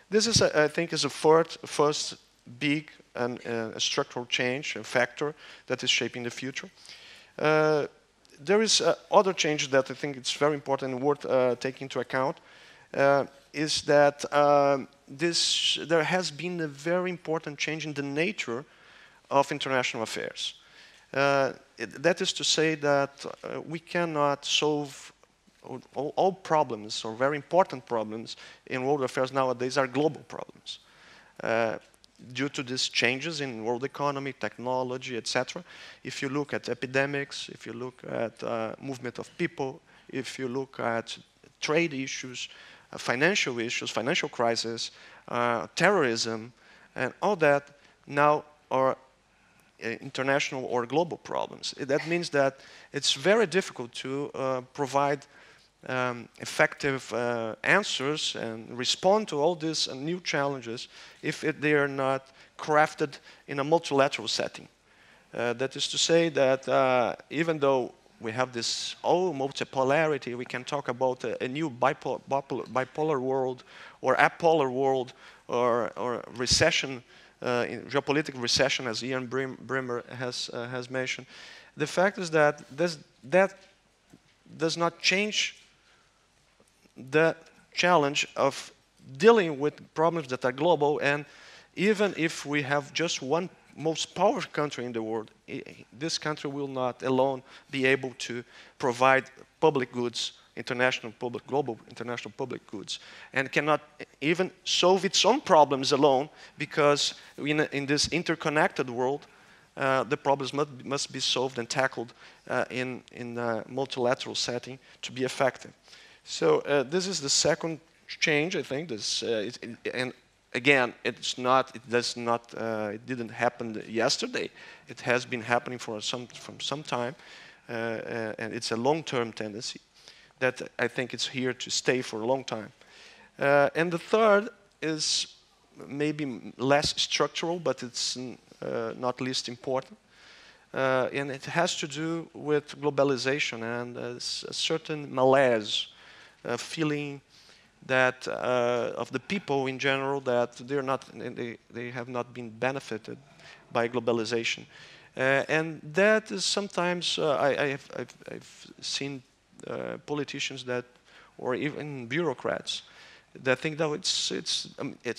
[SPEAKER 5] This is, I think, is a first big and structural change, a factor that is shaping the future. There is other change that I think it's very important and worth taking into account, is that there has been a very important change in the nature of international affairs. That is to say that we cannot solve all problems, or very important problems in world affairs nowadays are global problems. Due to these changes in world economy, technology, etc. If you look at epidemics, if you look at movement of people, if you look at trade issues, financial crisis, terrorism, and all that now are international or global problems. That means that it's very difficult to provide effective answers and respond to all these new challenges if they are not crafted in a multilateral setting. That is to say that even though we have this multipolarity, we can talk about a new bipolar world or apolar world or recession, geopolitical recession, as Ian Brimmer has mentioned. The fact is that that does not change the challenge of dealing with problems that are global, and even if we have just one most powerful country in the world, this country will not alone be able to provide public goods, global international public goods, and cannot even solve its own problems alone, because in this interconnected world, the problems must be solved and tackled in a multilateral setting to be effective. So this is the second change, I think. And again, it didn't happen yesterday. It has been happening for some time, and it's a long-term tendency that I think it's here to stay for a long time. And the third is maybe less structural, but it's not least important. And it has to do with globalization and a certain malaise, feeling that of the people in general, that they have not been benefited by globalization, and that is sometimes I've seen politicians that, or even bureaucrats, that think that it's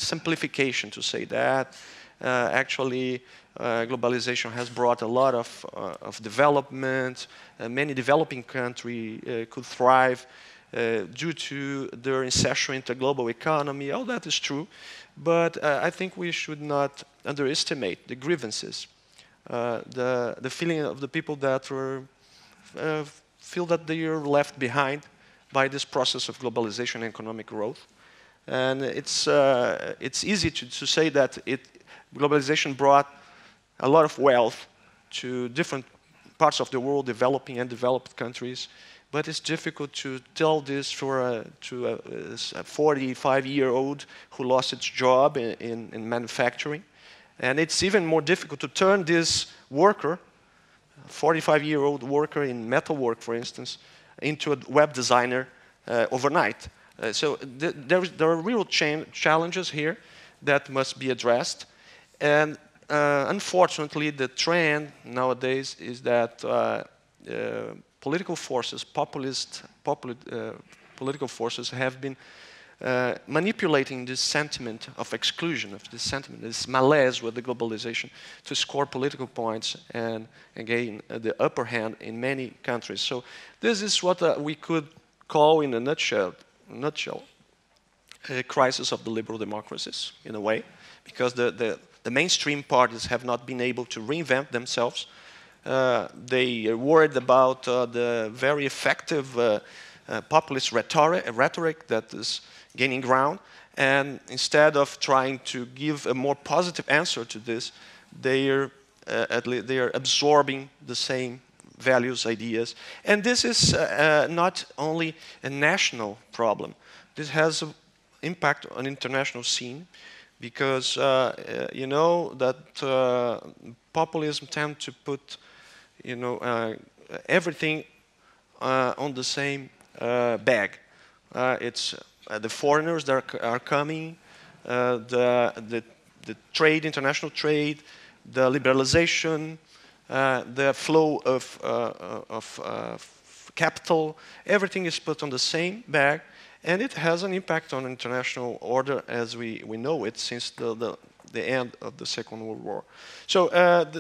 [SPEAKER 5] simplification to say that actually globalization has brought a lot of development. Many developing countries could thrive due to their insertion into the global economy. All that is true, but I think we should not underestimate the grievances, the feeling of the people that feel that they are left behind by this process of globalization and economic growth. And it's easy to say that globalization brought a lot of wealth to different parts of the world, developing and developed countries. But it's difficult to tell this to a 45-year-old who lost its job in manufacturing. And it's even more difficult to turn this worker, 45-year-old worker in metalwork, for instance, into a web designer overnight. So there are real challenges here that must be addressed. And unfortunately, the trend nowadays is that political forces, political forces have been manipulating this sentiment of exclusion, of this sentiment, this malaise with the globalization, to score political points and gain the upper hand in many countries. So this is what we could call, in a nutshell, a crisis of the liberal democracies, in a way, because the mainstream parties have not been able to reinvent themselves. They are worried about the very effective populist rhetoric that is gaining ground, and instead of trying to give a more positive answer to this, they are absorbing the same values, ideas. And this is not only a national problem. This has impact on international scene, because you know that populism tend to put, you know, everything on the same bag. It's the foreigners that are coming, the trade, international trade, the liberalization, the flow of capital. Everything is put on the same bag, and it has an impact on international order as we know it since the end of the Second World War. So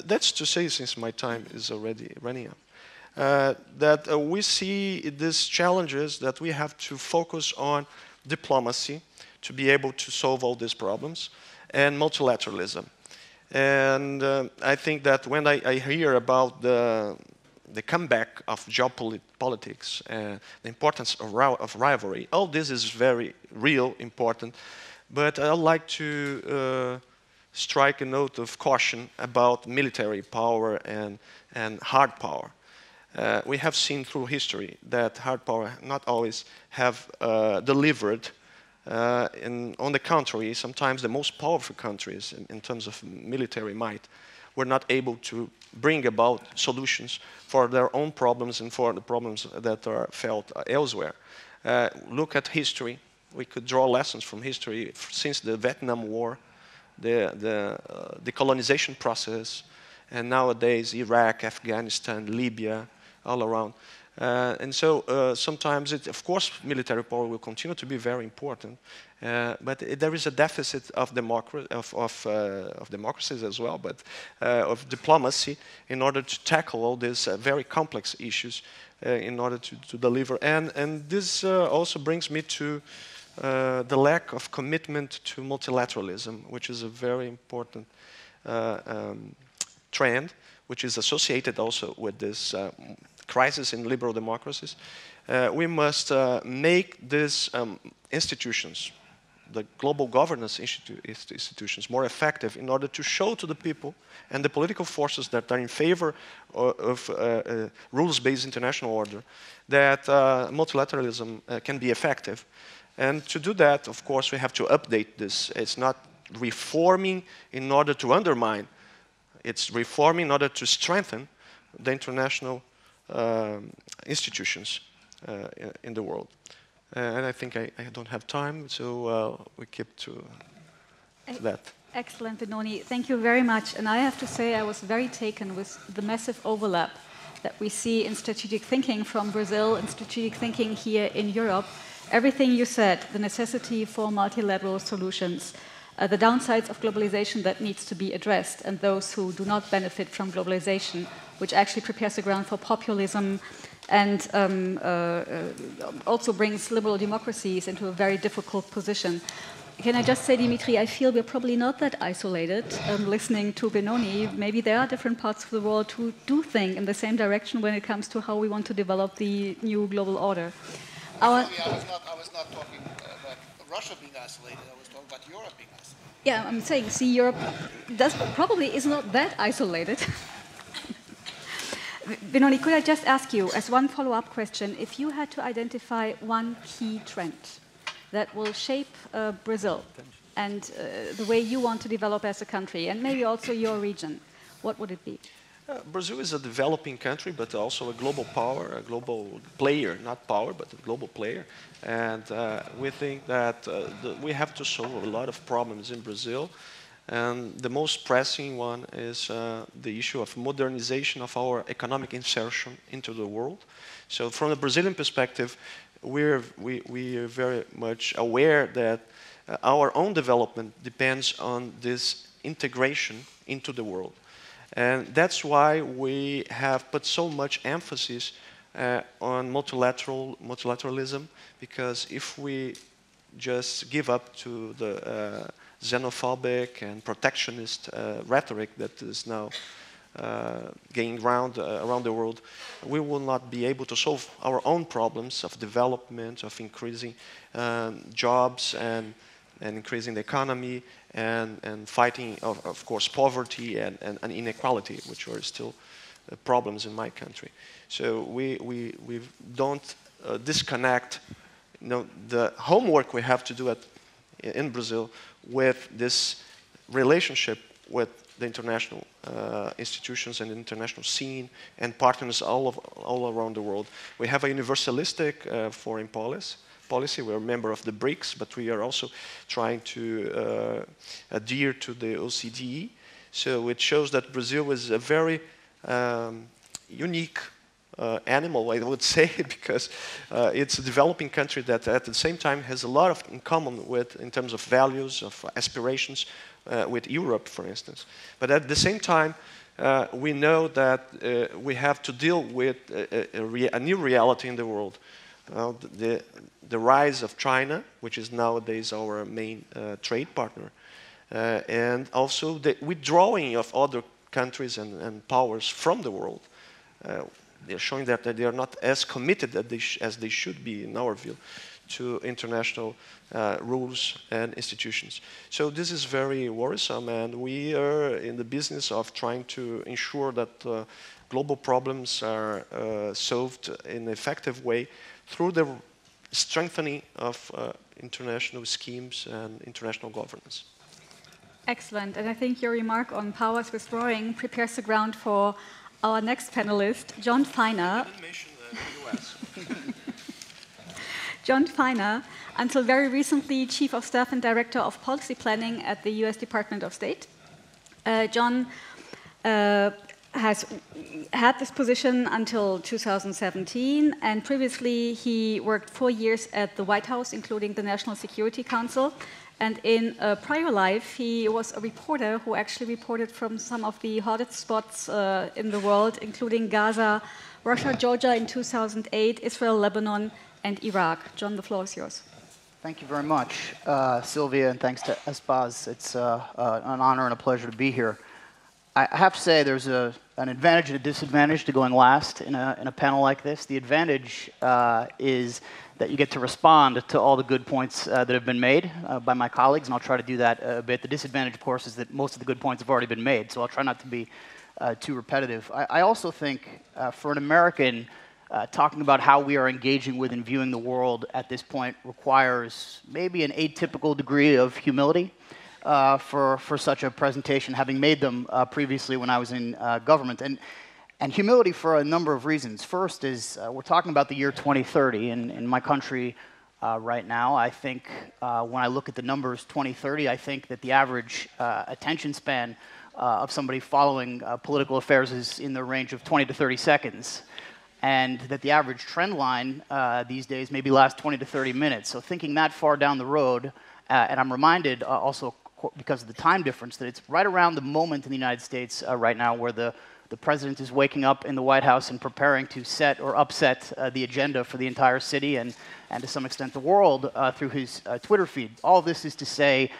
[SPEAKER 5] that's to say, since my time is already running out, that we see these challenges that we have to focus on diplomacy to be able to solve all these problems, and multilateralism. And I think that when I hear about the comeback of geopolitics, the importance of rivalry, all this is very real, important, but I'd like to strike a note of caution about military power and hard power. We have seen through history that hard power not always have delivered. On the contrary, sometimes the most powerful countries in terms of military might were not able to bring about solutions for their own problems and for the problems that are felt elsewhere. Look at history. We could draw lessons from history since the Vietnam War, the colonization process, and nowadays Iraq, Afghanistan, Libya, all around. And so sometimes, of course, military power will continue to be very important, but there is a deficit of democracies as well, but of diplomacy in order to tackle all these very complex issues in order to deliver. And this also brings me to the lack of commitment to multilateralism, which is a very important trend, which is associated also with this crisis in liberal democracies. We must make these institutions, the global governance institutions, more effective in order to show to the people and the political forces that are in favor of rules-based international order that multilateralism can be effective. And to do that, of course, we have to update this. It's not reforming in order to undermine. It's reforming in order to strengthen the international institutions in the world. And I think I don't have time, so we keep to that.
[SPEAKER 1] Excellent, Benoni. Thank you very much. And I have to say I was very taken with the massive overlap that we see in strategic thinking from Brazil and strategic thinking here in Europe. Everything you said, the necessity for multilateral solutions, the downsides of globalization that needs to be addressed, and those who do not benefit from globalization, which actually prepares the ground for populism and also brings liberal democracies into a very difficult position. Can I just say, Dmitri, I feel we're probably not that isolated. Listening to Benoni, maybe there are different parts of the world who do think in the same direction when it comes to how we want to develop the new global order.
[SPEAKER 3] I was not talking about Russia being isolated. I was talking about Europe being isolated.
[SPEAKER 1] Yeah, I'm saying, see, Europe probably is not that isolated. Benoni, could I just ask you, as one follow-up question, if you had to identify one key trend that will shape Brazil and the way you want to develop as a country, and maybe also your region, what would it be?
[SPEAKER 5] Brazil is a developing country, but also a global power, a global player, not power, but a global player. And we think that we have to solve a lot of problems in Brazil. And the most pressing one is the issue of modernization of our economic insertion into the world. So from a Brazilian perspective, we're very much aware that our own development depends on this integration into the world. And that's why we have put so much emphasis on multilateralism, because if we just give up to the xenophobic and protectionist rhetoric that is now gaining ground around the world, we will not be able to solve our own problems of development, of increasing jobs and increasing the economy and fighting, of course, poverty and inequality, which are still problems in my country. So we don't disconnect, the homework we have to do at in Brazil with this relationship with the international institutions and international scene and partners all around the world. We have a universalistic foreign policy. We're a member of the BRICS, but we are also trying to adhere to the OCDE. So it shows that Brazil is a very unique animal, I would say, because it's a developing country that at the same time has a lot in common with, in terms of values, of aspirations, with Europe, for instance. But at the same time, we know that we have to deal with a new reality in the world. The rise of China, which is nowadays our main trade partner, and also the withdrawing of other countries and powers from the world. They're showing that they are not as committed as they should be, in our view, to international rules and institutions. So this is very worrisome, and we are in the business of trying to ensure that global problems are solved in an effective way through the strengthening of international schemes and international governance.
[SPEAKER 1] Excellent, and I think your remark on powers withdrawing prepares the ground for our next panelist, John Feiner.
[SPEAKER 5] I didn't mention the US.
[SPEAKER 1] John Feiner, until very recently Chief of Staff and Director of Policy Planning at the US Department of State. John has had this position until 2017, and previously he worked 4 years at the White House, including the National Security Council. And in a prior life, he was a reporter who actually reported from some of the hottest spots in the world, including Gaza, Russia, Georgia in 2008, Israel, Lebanon, and Iraq. John, the floor is yours.
[SPEAKER 6] Thank you very much, Sylvia, and thanks to ESPAS. It's an honor and a pleasure to be here. I have to say there's an advantage and a disadvantage to going last in a panel like this. The advantage is that you get to respond to all the good points that have been made by my colleagues, and I'll try to do that a bit. The disadvantage, of course, is that most of the good points have already been made, so I'll try not to be too repetitive. I also think for an American, talking about how we are engaging with and viewing the world at this point requires maybe an atypical degree of humility for such a presentation, having made them previously when I was in government. And humility for a number of reasons. First is we're talking about the year 2030 in my country right now. I think when I look at the numbers 2030, I think that the average attention span of somebody following political affairs is in the range of 20 to 30 seconds. And that the average trend line these days maybe lasts 20 to 30 minutes. So thinking that far down the road, and I'm reminded also because of the time difference that it's right around the moment in the United States right now where the president is waking up in the White House and preparing to set or upset the agenda for the entire city and to some extent the world through his Twitter feed. All of this is to say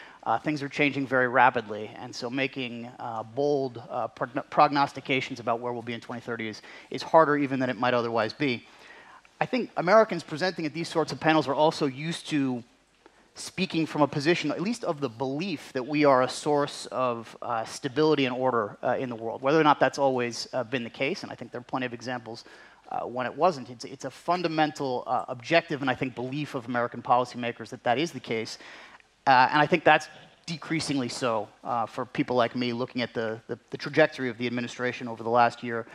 [SPEAKER 6] things are changing very rapidly, and so making bold prognostications about where we'll be in 2030 is harder even than it might otherwise be. I think Americans presenting at these sorts of panels are also used to speaking from a position, at least of the belief that we are a source of stability and order in the world. Whether or not that's always been the case, and I think there are plenty of examples when it wasn't. It's a fundamental objective and I think belief of American policymakers that that is the case. And I think that's decreasingly so for people like me looking at the trajectory of the administration over the last year.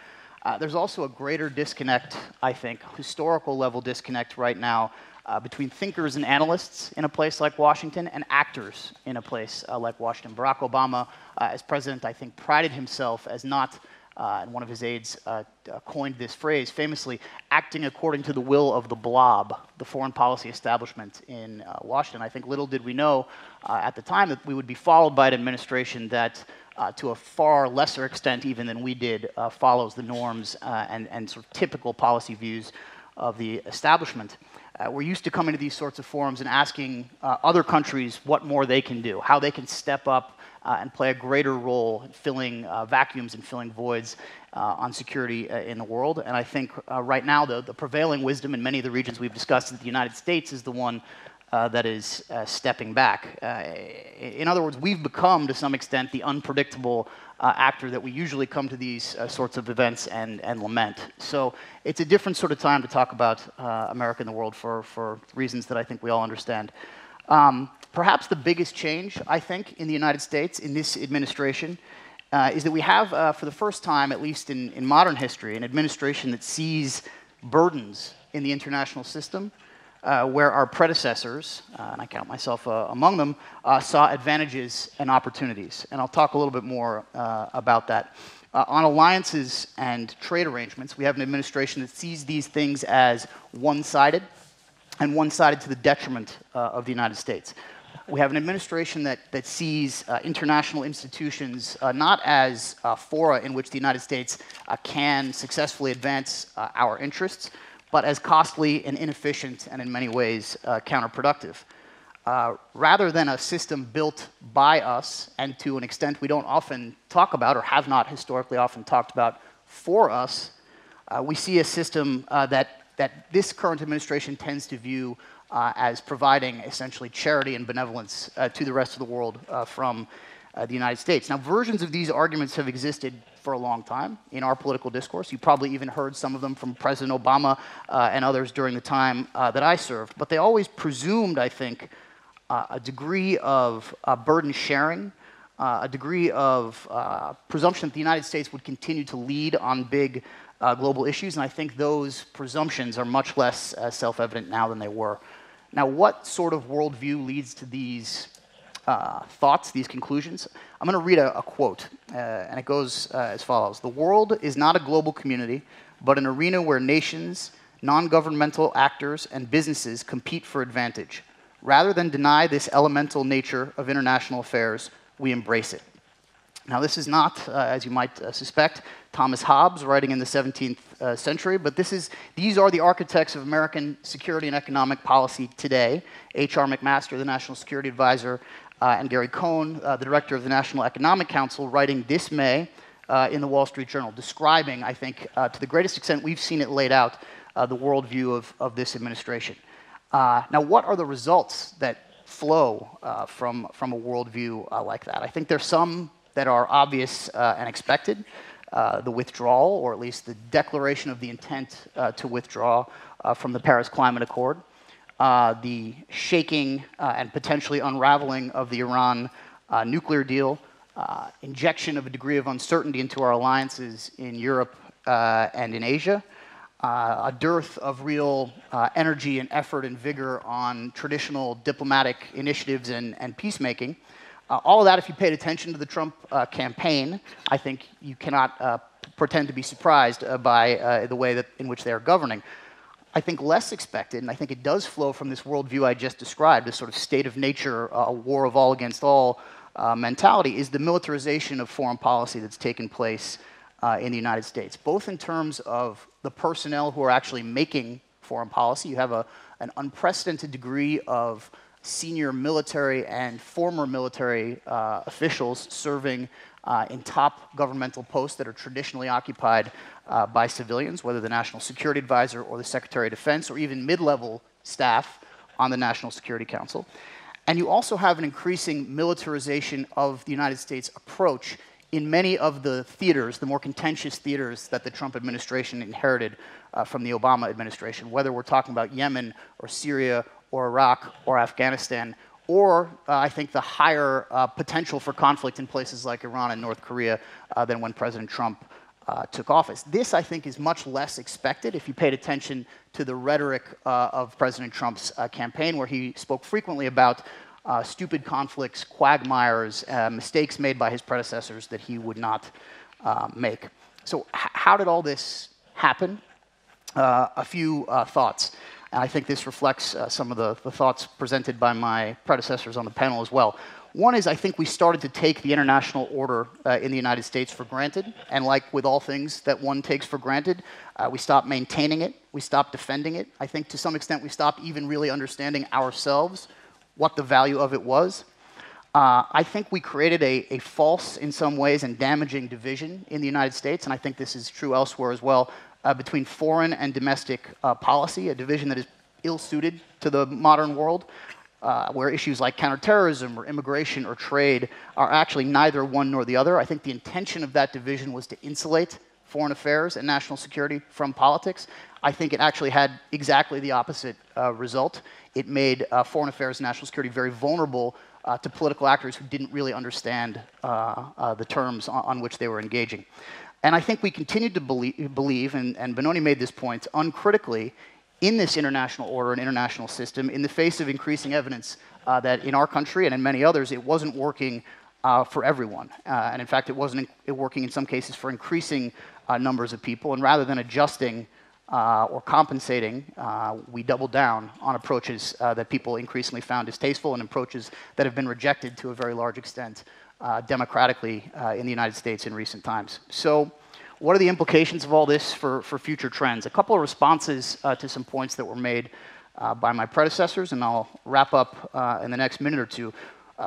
[SPEAKER 6] There's also a greater disconnect, I think, historical level disconnect right now between thinkers and analysts in a place like Washington and actors in a place like Washington. Barack Obama, as president, I think prided himself as not, and one of his aides coined this phrase famously, acting according to the will of the blob, the foreign policy establishment in Washington. I think little did we know at the time that we would be followed by an administration that to a far lesser extent even than we did, follows the norms and sort of typical policy views of the establishment. We're used to coming to these sorts of forums and asking other countries what more they can do, how they can step up and play a greater role in filling vacuums and filling voids on security in the world. And I think right now the prevailing wisdom in many of the regions we've discussed is that the United States is the one that is stepping back. In other words, we've become, to some extent, the unpredictable actor that we usually come to these sorts of events and lament. So it's a different sort of time to talk about America and the world for reasons that I think we all understand. Perhaps the biggest change, I think, in the United States, in this administration, is that we have, for the first time, at least in modern history, an administration that sees burdens in the international system, where our predecessors, and I count myself among them, saw advantages and opportunities. And I'll talk a little bit more about that. On alliances and trade arrangements, we have an administration that sees these things as one-sided, and one-sided to the detriment of the United States. We have an administration that sees international institutions not as fora in which the United States can successfully advance our interests, but as costly and inefficient and in many ways counterproductive. Rather than a system built by us, and to an extent we don't often talk about or have not historically often talked about for us, we see a system that this current administration tends to view as providing essentially charity and benevolence to the rest of the world from the United States. Now, versions of these arguments have existed for a long time in our political discourse. You probably even heard some of them from President Obama and others during the time that I served. But they always presumed, I think, a degree of burden sharing, a degree of presumption that the United States would continue to lead on big global issues, and I think those presumptions are much less self-evident now than they were. Now, what sort of worldview leads to these thoughts, these conclusions? I'm going to read a quote, and it goes as follows. "The world is not a global community, but an arena where nations, non-governmental actors, and businesses compete for advantage. Rather than deny this elemental nature of international affairs, we embrace it." Now, this is not, as you might suspect, Thomas Hobbes writing in the 17th century, but these are the architects of American security and economic policy today. H.R. McMaster, the National Security Advisor, and Gary Cohn, the Director of the National Economic Council, writing this May in the Wall Street Journal, describing, I think, to the greatest extent we've seen it laid out, the worldview of this administration. Now, what are the results that flow from a worldview like that? I think there's some that are obvious and expected. The withdrawal, or at least the declaration of the intent to withdraw from the Paris Climate Accord, the shaking and potentially unraveling of the Iran nuclear deal, injection of a degree of uncertainty into our alliances in Europe and in Asia, a dearth of real energy and effort and vigor on traditional diplomatic initiatives and peacemaking. All of that, if you paid attention to the Trump campaign, I think you cannot pretend to be surprised by the way in which they are governing. I think less expected, and I think it does flow from this worldview I just described, this sort of state of nature, a war of all against all mentality, is the militarization of foreign policy that's taken place in the United States, both in terms of the personnel who are actually making foreign policy. You have an unprecedented degree of senior military and former military officials serving in top governmental posts that are traditionally occupied by civilians, whether the National Security Advisor or the Secretary of Defense, or even mid-level staff on the National Security Council. And you also have an increasing militarization of the United States approach in many of the theaters, the more contentious theaters that the Trump administration inherited from the Obama administration, whether we're talking about Yemen or Syria or Iraq or Afghanistan, or I think the higher potential for conflict in places like Iran and North Korea than when President Trump took office. This, I think, is much less expected if you paid attention to the rhetoric of President Trump's campaign, where he spoke frequently about stupid conflicts, quagmires, mistakes made by his predecessors that he would not make. So how did all this happen? A few thoughts. And I think this reflects some of the thoughts presented by my predecessors on the panel as well. One is, I think we started to take the international order in the United States for granted. And like with all things that one takes for granted, we stopped maintaining it. We stopped defending it. I think to some extent we stopped even really understanding ourselves what the value of it was. I think we created a false, in some ways, and damaging division in the United States, and I think this is true elsewhere as well, between foreign and domestic policy, a division that is ill-suited to the modern world, where issues like counterterrorism or immigration or trade are actually neither one nor the other. I think the intention of that division was to insulate foreign affairs and national security from politics. I think it actually had exactly the opposite result. It made foreign affairs and national security very vulnerable to political actors who didn't really understand the terms on which they were engaging. And I think we continue to believe, and Benoni made this point, uncritically, in this international order and international system in the face of increasing evidence that in our country and in many others, it wasn't working for everyone. And in fact, it wasn't working in some cases for increasing numbers of people. And rather than adjusting or compensating, we doubled down on approaches that people increasingly found distasteful and approaches that have been rejected to a very large extent democratically in the United States in recent times. So what are the implications of all this for future trends? A couple of responses to some points that were made by my predecessors, and I'll wrap up in the next minute or two.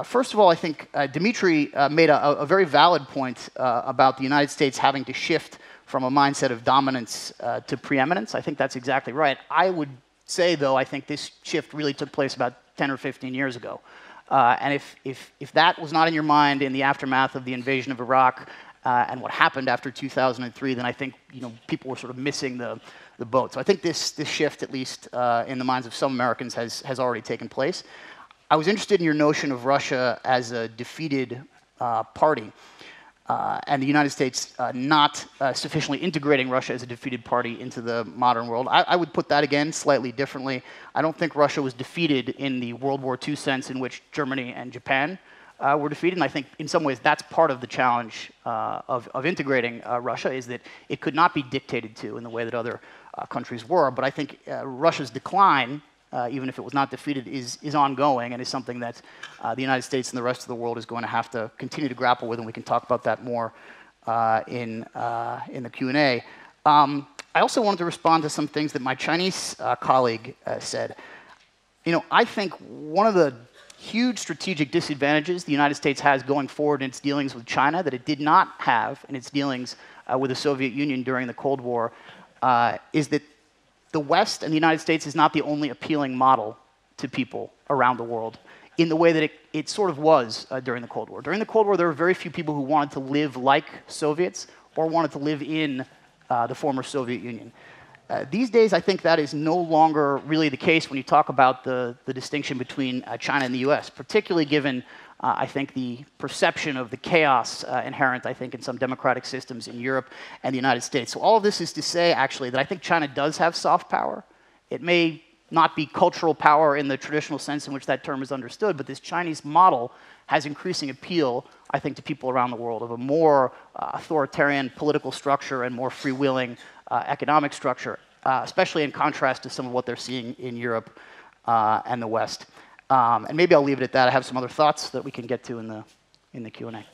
[SPEAKER 6] First of all, I think Dmitri made a very valid point about the United States having to shift from a mindset of dominance to preeminence. I think that's exactly right. I would say, though, I think this shift really took place about 10 or 15 years ago. And if that was not in your mind in the aftermath of the invasion of Iraq and what happened after 2003, then I think people were sort of missing the boat. So I think this shift, at least in the minds of some Americans, has already taken place. I was interested in your notion of Russia as a defeated party. And the United States not sufficiently integrating Russia as a defeated party into the modern world. I would put that again slightly differently. I don't think Russia was defeated in the World War II sense in which Germany and Japan were defeated. And I think in some ways that's part of the challenge of integrating Russia, is that it could not be dictated to in the way that other countries were. But I think Russia's decline, even if it was not defeated, is ongoing and is something that the United States and the rest of the world is going to have to continue to grapple with, and we can talk about that more in the Q&A. I also wanted to respond to some things that my Chinese colleague said. I think one of the huge strategic disadvantages the United States has going forward in its dealings with China that it did not have in its dealings with the Soviet Union during the Cold War is that the West and the United States is not the only appealing model to people around the world in the way that it sort of was during the Cold War. During the Cold War, there were very few people who wanted to live like Soviets or wanted to live in the former Soviet Union. These days, I think that is no longer really the case when you talk about the distinction between China and the US, particularly given, I think, the perception of the chaos inherent, I think, in some democratic systems in Europe and the United States. So all of this is to say, actually, that I think China does have soft power. It may not be cultural power in the traditional sense in which that term is understood, but this Chinese model has increasing appeal, I think, to people around the world of a more authoritarian political structure and more freewheeling economic structure, especially in contrast to some of what they're seeing in Europe and the West. And maybe I'll leave it at that. I have some other thoughts that we can get to in the Q&A.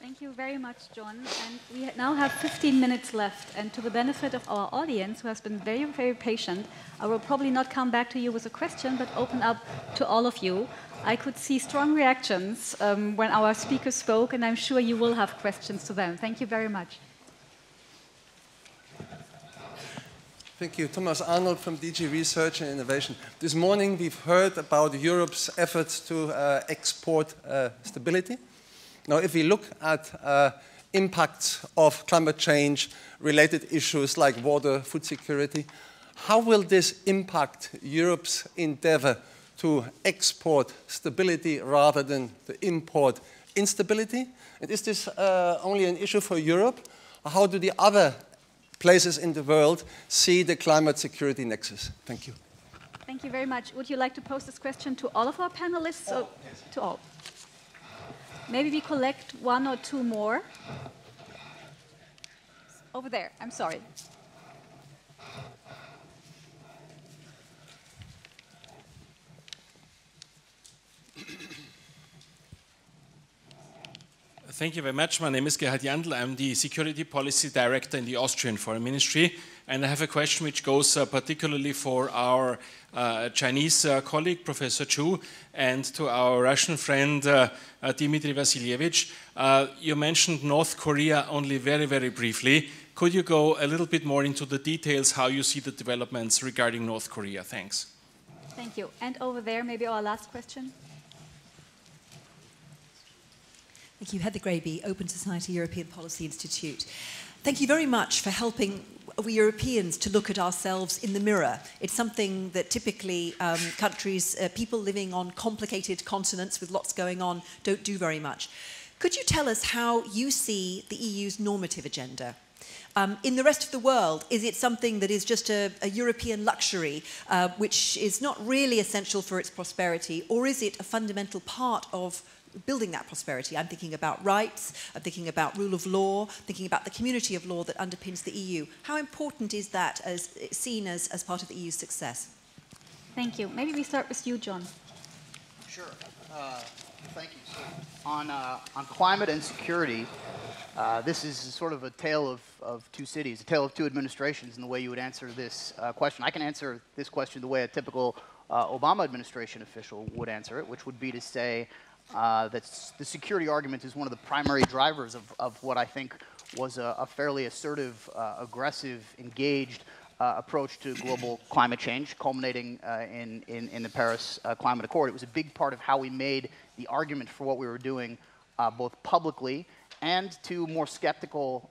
[SPEAKER 1] Thank you very much, John. And we now have 15 minutes left. And to the benefit of our audience, who has been very, very patient, I will probably not come back to you with a question, but open up to all of you. I could see strong reactions when our speakers spoke, and I'm sure you will have questions to them. Thank you very much.
[SPEAKER 7] Thank you. Thomas Arnold from DG Research and Innovation. This morning we've heard about Europe's efforts to export stability. Now, if we look at impacts of climate change related issues like water, food security, how will this impact Europe's endeavor to export stability rather than to import instability? And is this only an issue for Europe? Or how do the other places in the world see the climate security nexus? Thank you.
[SPEAKER 1] Thank you very much. Would you like to pose this question to all of our panelists? Or yes. To all? Maybe we collect one or two more. Over there, I'm sorry.
[SPEAKER 8] Thank you very much. My name is Gerhard Jandl. I'm the Security Policy Director in the Austrian Foreign Ministry. And I have a question which goes particularly for our Chinese colleague, Professor Chu, and to our Russian friend, Dmitri Vasilyevich. You mentioned North Korea only very, very briefly. Could you go a little bit more into the details, how you see the developments regarding North Korea? Thanks.
[SPEAKER 1] Thank you. And over there, maybe our last question.
[SPEAKER 9] Thank you. Heather Graby, Open Society European Policy Institute. Thank you very much for helping we Europeans to look at ourselves in the mirror. It's something that typically countries, people living on complicated continents with lots going on, don't do very much. Could you tell us how you see the EU's normative agenda? In the rest of the world, is it something that is just a European luxury, which is not really essential for its prosperity, or is it a fundamental part of building that prosperity? I'm thinking about rights, I'm thinking about rule of law, thinking about the community of law that underpins the EU. How important is that as seen as part of the EU's success?
[SPEAKER 1] Thank you. Maybe we start with you, John.
[SPEAKER 6] Sure. Thank you. So on climate and security, this is sort of a tale of two cities, a tale of two administrations in the way you would answer this question. I can answer this question the way a typical Obama administration official would answer it, which would be to say that the security argument is one of the primary drivers of what I think was a fairly assertive, aggressive, engaged approach to global climate change, culminating in the Paris Climate Accord. It was a big part of how we made the argument for what we were doing both publicly and to more skeptical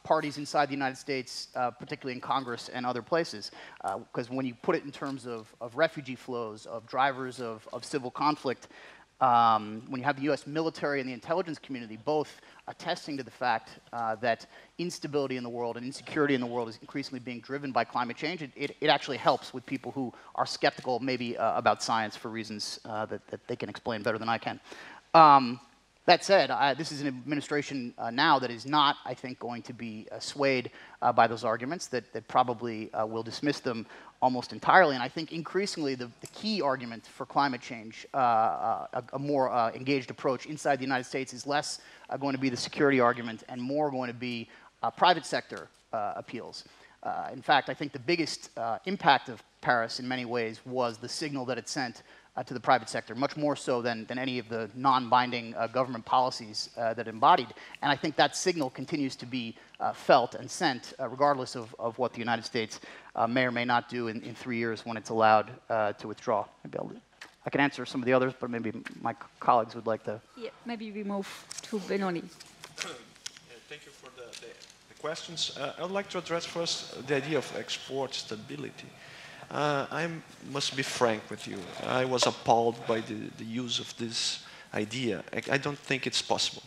[SPEAKER 6] parties inside the United States, particularly in Congress and other places. Because when you put it in terms of refugee flows, of drivers of civil conflict, when you have the U.S. military and the intelligence community both attesting to the fact that instability in the world and insecurity in the world is increasingly being driven by climate change, it actually helps with people who are skeptical maybe about science for reasons that they can explain better than I can. That said, this is an administration now that is not, I think, going to be swayed by those arguments, that probably will dismiss them almost entirely. And I think increasingly the key argument for climate change, a more engaged approach inside the United States, is less going to be the security argument and more going to be private sector appeals. In fact, I think the biggest impact of Paris in many ways was the signal that it sent to the private sector, much more so than any of the non-binding government policies that it embodied. And I think that signal continues to be felt and sent regardless of what the United States may or may not do in 3 years when it's allowed to withdraw. Maybe I can answer some of the others, but maybe my colleagues would like to.
[SPEAKER 1] Yeah, maybe we move to Benoni.
[SPEAKER 5] Thank you for the questions. I would like to address first the idea of export stability. I must be frank with you. I was appalled by the use of this idea. I don't think it's possible.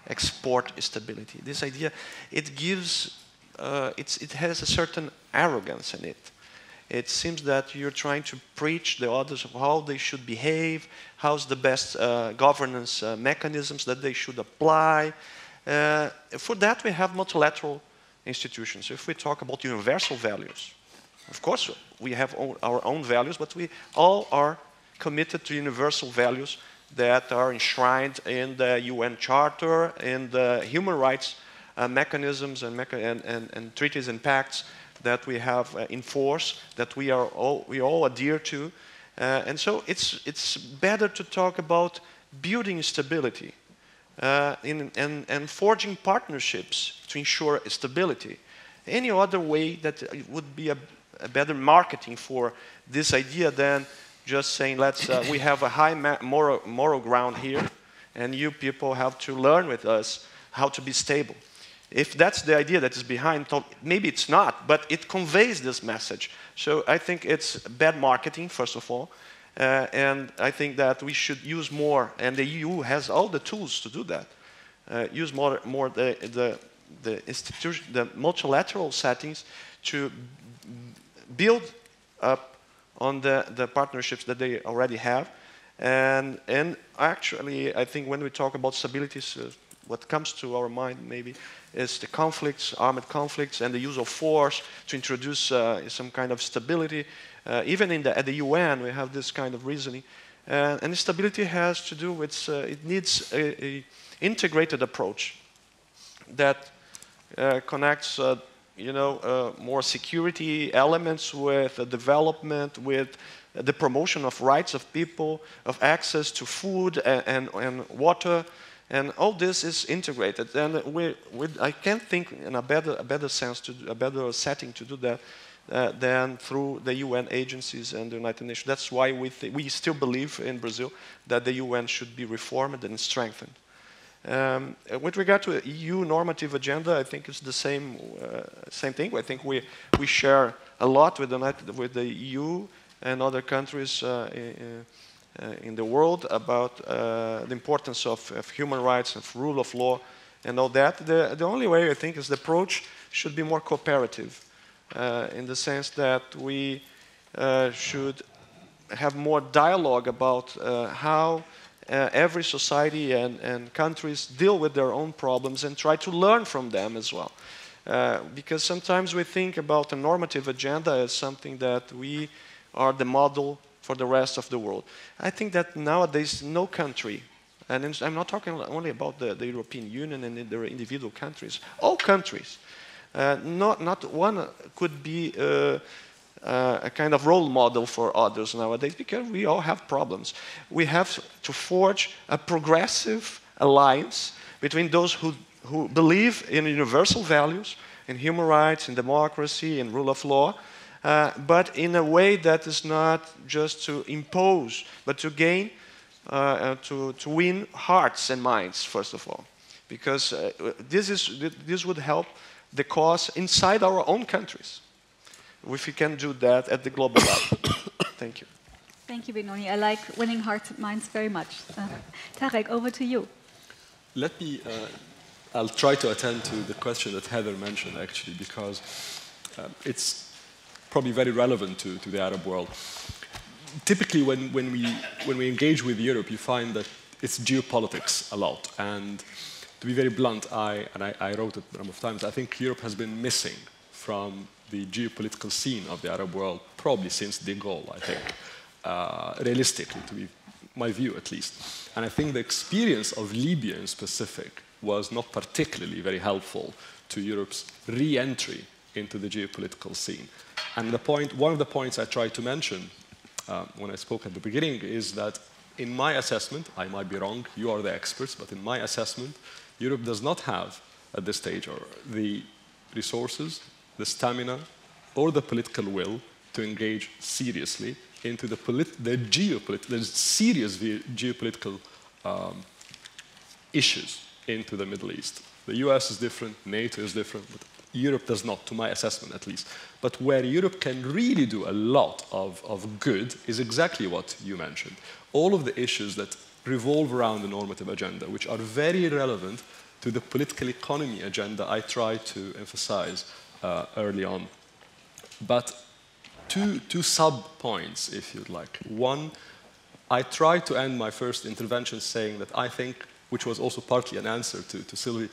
[SPEAKER 5] Export stability. This idea, it gives, it has a certain arrogance in it. It seems that you're trying to preach the others of how they should behave, how's the best governance mechanisms that they should apply. For that, we have multilateral institutions. If we talk about universal values, of course, we have our own values, but we all are committed to universal values that are enshrined in the UN Charter, in the human rights mechanisms and treaties and pacts that we have in force, that we all adhere to. And so it's better to talk about building stability and forging partnerships to ensure stability. Any other way that it would be a better marketing for this idea than just saying, we have a high moral ground here, and you people have to learn with us how to be stable. If that's the idea that is behind, maybe it's not, but it conveys this message. So I think it's bad marketing, first of all, and I think that we should use more, and the EU has all the tools to do that. Use more the institution, the multilateral settings to build up on the partnerships that they already have. And actually, I think when we talk about stability, what comes to our mind maybe is the conflicts, armed conflicts, and the use of force to introduce some kind of stability. Even at the UN, we have this kind of reasoning. And stability has to do with, it needs an integrated approach that connects more security elements with development, with the promotion of rights of people, of access to food and water, and all this is integrated. And I can't think in a better setting to do that than through the UN agencies and the United Nations. That's why we still believe in Brazil that the UN should be reformed and strengthened. With regard to EU normative agenda, I think it's the same thing. I think we share a lot with the EU and other countries in the world about the importance of human rights, of rule of law, and all that. The only way, I think, is the approach should be more cooperative, in the sense that we should have more dialogue about how every society and countries deal with their own problems and try to learn from them as well. Because sometimes we think about a normative agenda as something that we are the model for the rest of the world. I think that nowadays no country, and I'm not talking only about the European Union and their individual countries, all countries, not one could be a kind of role model for others nowadays, because we all have problems. We have to forge a progressive alliance between those who believe in universal values, in human rights, in democracy, in rule of law, but in a way that is not just to impose, but to gain, to win hearts and minds, first of all. Because this would help the cause inside our own countries, if we can do that at the global level. Thank you.
[SPEAKER 1] Thank you, Benoni. I like winning hearts and minds very much. Tarek, over to you.
[SPEAKER 2] Let me, I'll try to attend to the question that Heather mentioned, actually, because it's probably very relevant to the Arab world. Typically, when we engage with Europe, you find that it's geopolitics a lot. And to be very blunt, I wrote it a number of times, I think Europe has been missing from the geopolitical scene of the Arab world, probably since de Gaulle, I think, realistically, to be my view at least. And I think the experience of Libya in specific was not particularly very helpful to Europe's re-entry into the geopolitical scene. And one of the points I tried to mention when I spoke at the beginning is that in my assessment, I might be wrong, you are the experts, but in my assessment, Europe does not have, at this stage, the resources, the stamina, or the political will to engage seriously into the serious geopolitical issues into the Middle East. The US is different, NATO is different, but Europe does not, to my assessment at least. But where Europe can really do a lot of good is exactly what you mentioned. All of the issues that revolve around the normative agenda, which are very relevant to the political economy agenda I tried to emphasize early on. But two sub-points, if you'd like. One, I tried to end my first intervention saying that I think, which was also partly an answer to Sylvia,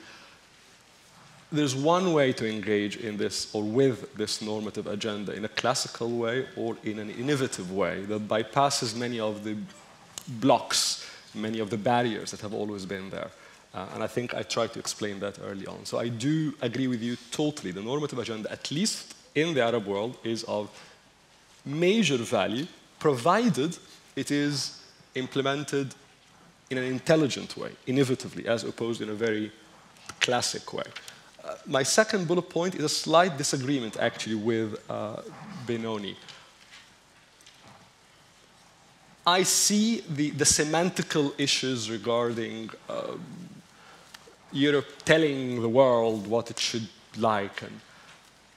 [SPEAKER 2] there's one way to engage in this or with this normative agenda in a classical way or in an innovative way that bypasses many of the blocks, many of the barriers that have always been there. And I think I tried to explain that early on. So I do agree with you totally. The normative agenda, at least in the Arab world, is of major value, provided it is implemented in an intelligent way, innovatively, as opposed in a very classic way. My second bullet point is a slight disagreement, actually, with Benoni. I see the semantical issues regarding Europe telling the world what it should like. And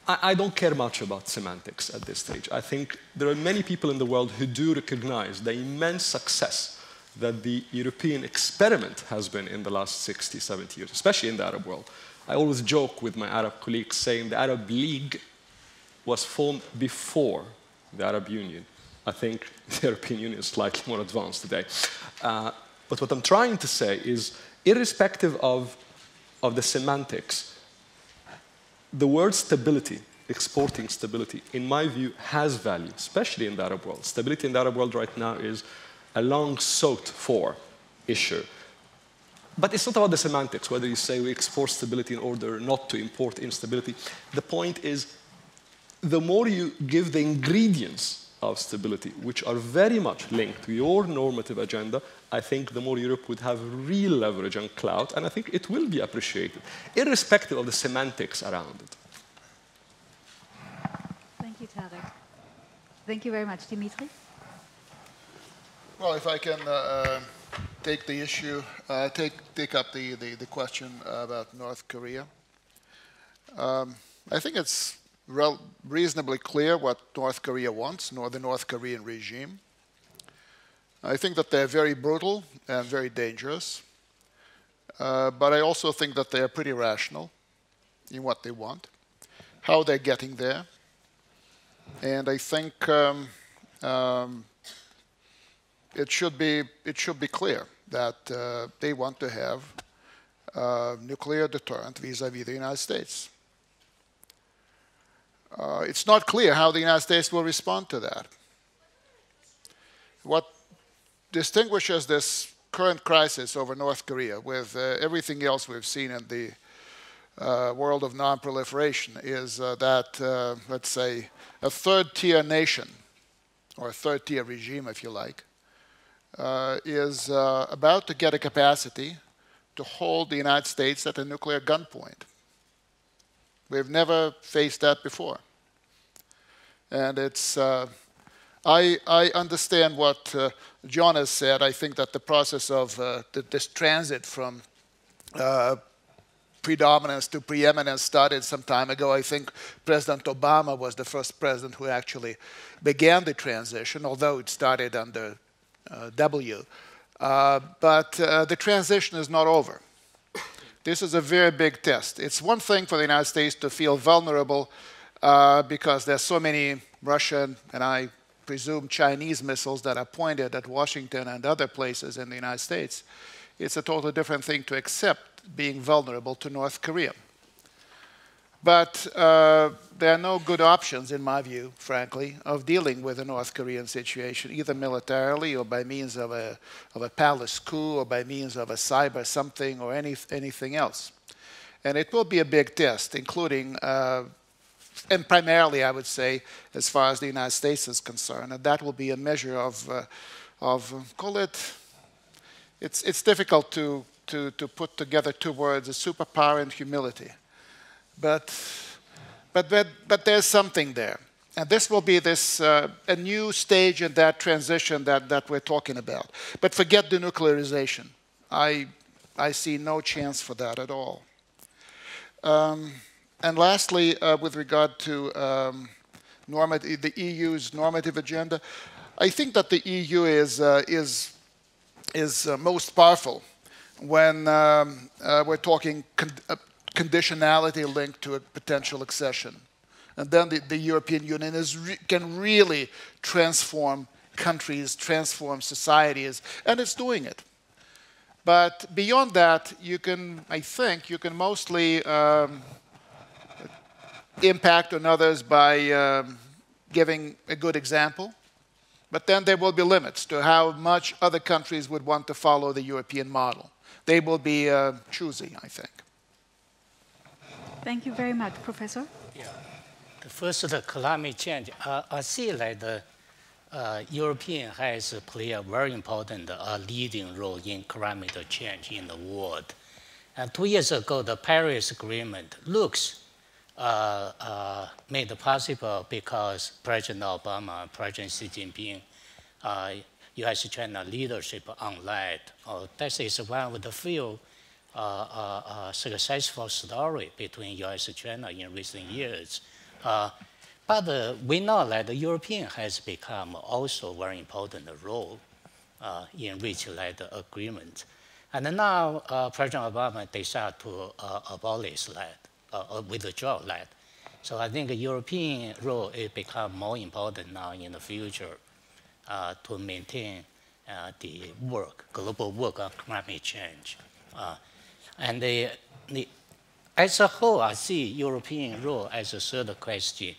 [SPEAKER 2] I don't care much about semantics at this stage. I think there are many people in the world who do recognize the immense success that the European experiment has been in the last 60, 70 years, especially in the Arab world. I always joke with my Arab colleagues saying the Arab League was formed before the Arab Union. I think the European Union is slightly more advanced today. But what I'm trying to say is, irrespective of the semantics, the word stability, exporting stability, in my view, has value, especially in the Arab world. Stability in the Arab world right now is a long sought for issue. But it's not about the semantics, whether you say we export stability in order not to import instability. The point is, the more you give the ingredients of stability, which are very much linked to your normative agenda, I think the more Europe would have real leverage and clout, and I think it will be appreciated, irrespective of the semantics around it.
[SPEAKER 1] Thank you, Tarek. Thank you very much. Dmitri?
[SPEAKER 3] Well, if I can take the issue, take up the question about North Korea. I think it's reasonably clear what North Korea wants, nor the North Korean regime. I think that they're very brutal and very dangerous, but I also think that they're pretty rational in what they want, how they're getting there, and I think it should be clear that they want to have nuclear deterrent vis-à-vis the United States. It's not clear how the United States will respond to that. What distinguishes this current crisis over North Korea with everything else we've seen in the world of non-proliferation is that, let's say, a third-tier nation, or a third-tier regime, if you like, is about to get a capacity to hold the United States at a nuclear gunpoint. We've never faced that before. And it's, I understand what John has said. I think that the process of this transit from predominance to preeminence started some time ago. I think President Obama was the first president who actually began the transition, although it started under W. But the transition is not over. This is a very big test. It's one thing for the United States to feel vulnerable because there's so many Russian and I presume Chinese missiles that are pointed at Washington and other places in the United States. It's a totally different thing to accept being vulnerable to North Korea. But there are no good options, in my view, frankly, of dealing with the North Korean situation, either militarily or by means of a palace coup or by means of a cyber something or anything else. And it will be a big test, including, and primarily, I would say, as far as the United States is concerned. And that will be a measure of call it, it's difficult to put together two words, a superpower and humility. But there's something there. And this will be a new stage in that transition that we're talking about. But forget denuclearization. I see no chance for that at all. And lastly, with regard to the EU's normative agenda, I think that the EU is most powerful when we're talking conditionality linked to a potential accession. And then the European Union can really transform countries, transform societies, and it's doing it. But beyond that, I think you can mostly impact on others by giving a good example. But then there will be limits to how much other countries would want to follow the European model. They will be choosy, I think.
[SPEAKER 1] Thank you very much, Professor.
[SPEAKER 4] Yeah. First, the climate change. I see like the European has played a very important leading role in climate change in the world. And 2 years ago, the Paris Agreement looks made possible because President Obama and President Xi Jinping, US-China leadership on that. This is one of the few successful story between US and China in recent years. But we know that the European has become also very important role in reaching that agreement. And now President Obama decided to abolish that, withdraw that. So I think the European role is become more important now in the future to maintain the global work on climate change. And as a whole, I see European role as a third question.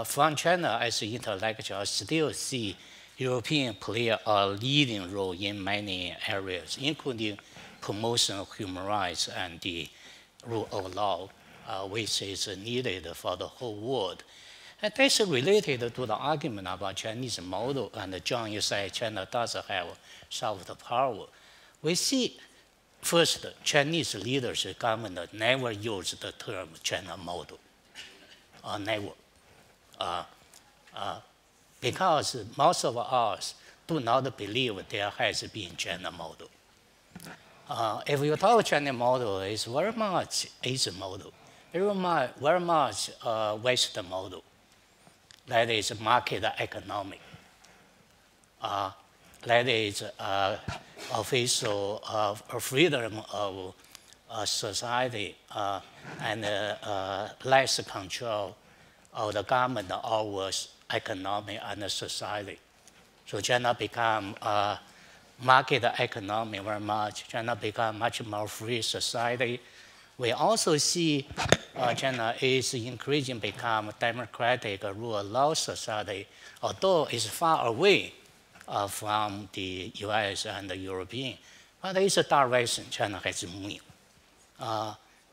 [SPEAKER 4] From China as an intellectual, I still see European play a leading role in many areas, including promotion of human rights and the rule of law, which is needed for the whole world. And that's related to the argument about Chinese model, and John, you say China does have soft power. We see, first, Chinese leadership government never used the term China model, never. Because most of us do not believe there has been China model. If you talk China model, it's very much Asian model, very much Western model. That is market economic. That is official freedom of society and less control of the government over economy and society. So China become market economy very much. China become much more free society. We also see China is increasing become democratic rule of law society, although it's far away from the US and the European. But it's a direction China has moved.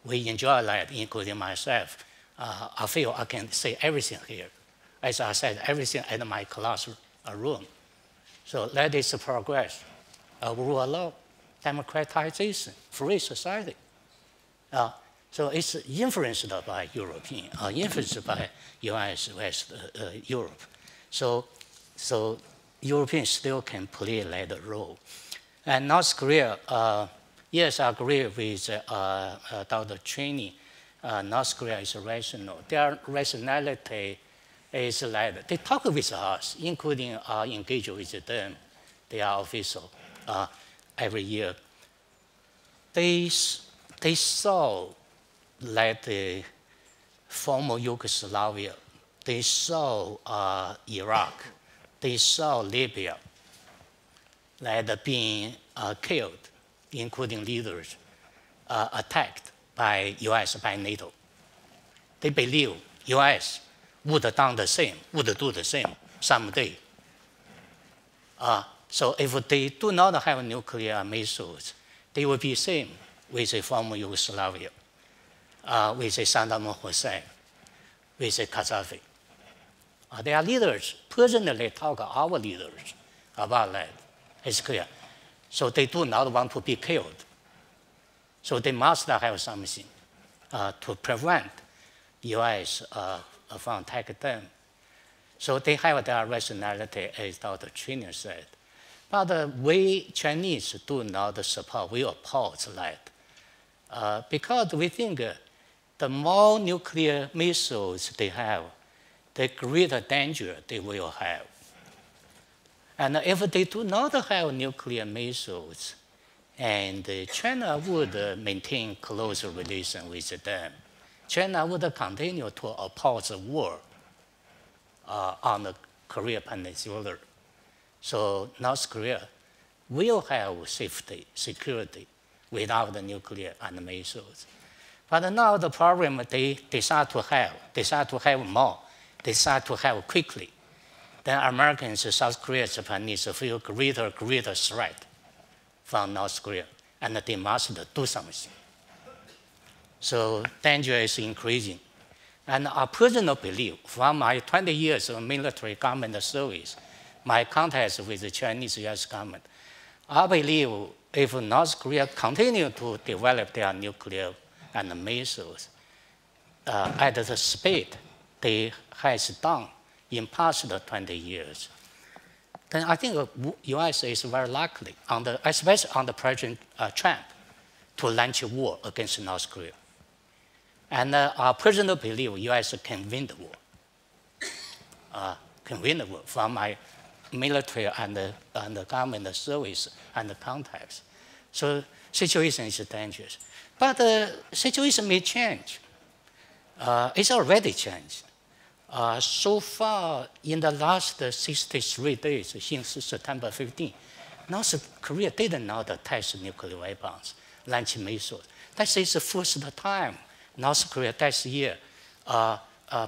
[SPEAKER 4] We enjoy that, including myself. I feel I can say everything here. As I said, everything in my classroom. So that is the progress of rule of law, democratization, free society. So it's influenced by European, influenced by US, West, Europe. So Europeans still can play that role. And North Korea, yes, I agree with Dr. Trenin. North Korea is rational. Their rationality is like, they talk with us, including engage with them. They are official every year. They saw like the former Yugoslavia. They saw Iraq. They saw Libya, like being killed, including leaders, attacked by US, by NATO. They believe US would have done the same, would do the same someday. So if they do not have nuclear missiles, they will be same with the former Yugoslavia, with the Saddam Hussein, with the Gaddafi. Their leaders personally talk to our leaders about that. It's clear. So they do not want to be killed. So they must have something to prevent US from attacking them. So they have their rationality, as Dr. Trenin said. But we Chinese do not support, we oppose that. Because we think the more nuclear missiles they have, the greater danger they will have. And if they do not have nuclear missiles, and China would maintain close relations with them, China would continue to oppose the war on the Korea Peninsula. So North Korea will have safety, security without the nuclear and missiles. But now the problem they decide to have more, decide to have quickly. Then Americans, South Korea, Japanese feel greater threat from North Korea, and they must do something. So danger is increasing. And I personally believe, from my 20 years of military government service, my contacts with the Chinese US government, I believe if North Korea continue to develop their nuclear and missiles at the speed they has done in past 20 years, then I think US is very likely, especially under President Trump, to launch a war against North Korea. And I personally believe US can win the war. From my military and the government service and the contacts. So situation is dangerous. But the situation may change. It's already changed. So far, in the last 63 days, since September 15, North Korea did not test nuclear weapons, launch missiles. That is the first time North Korea this year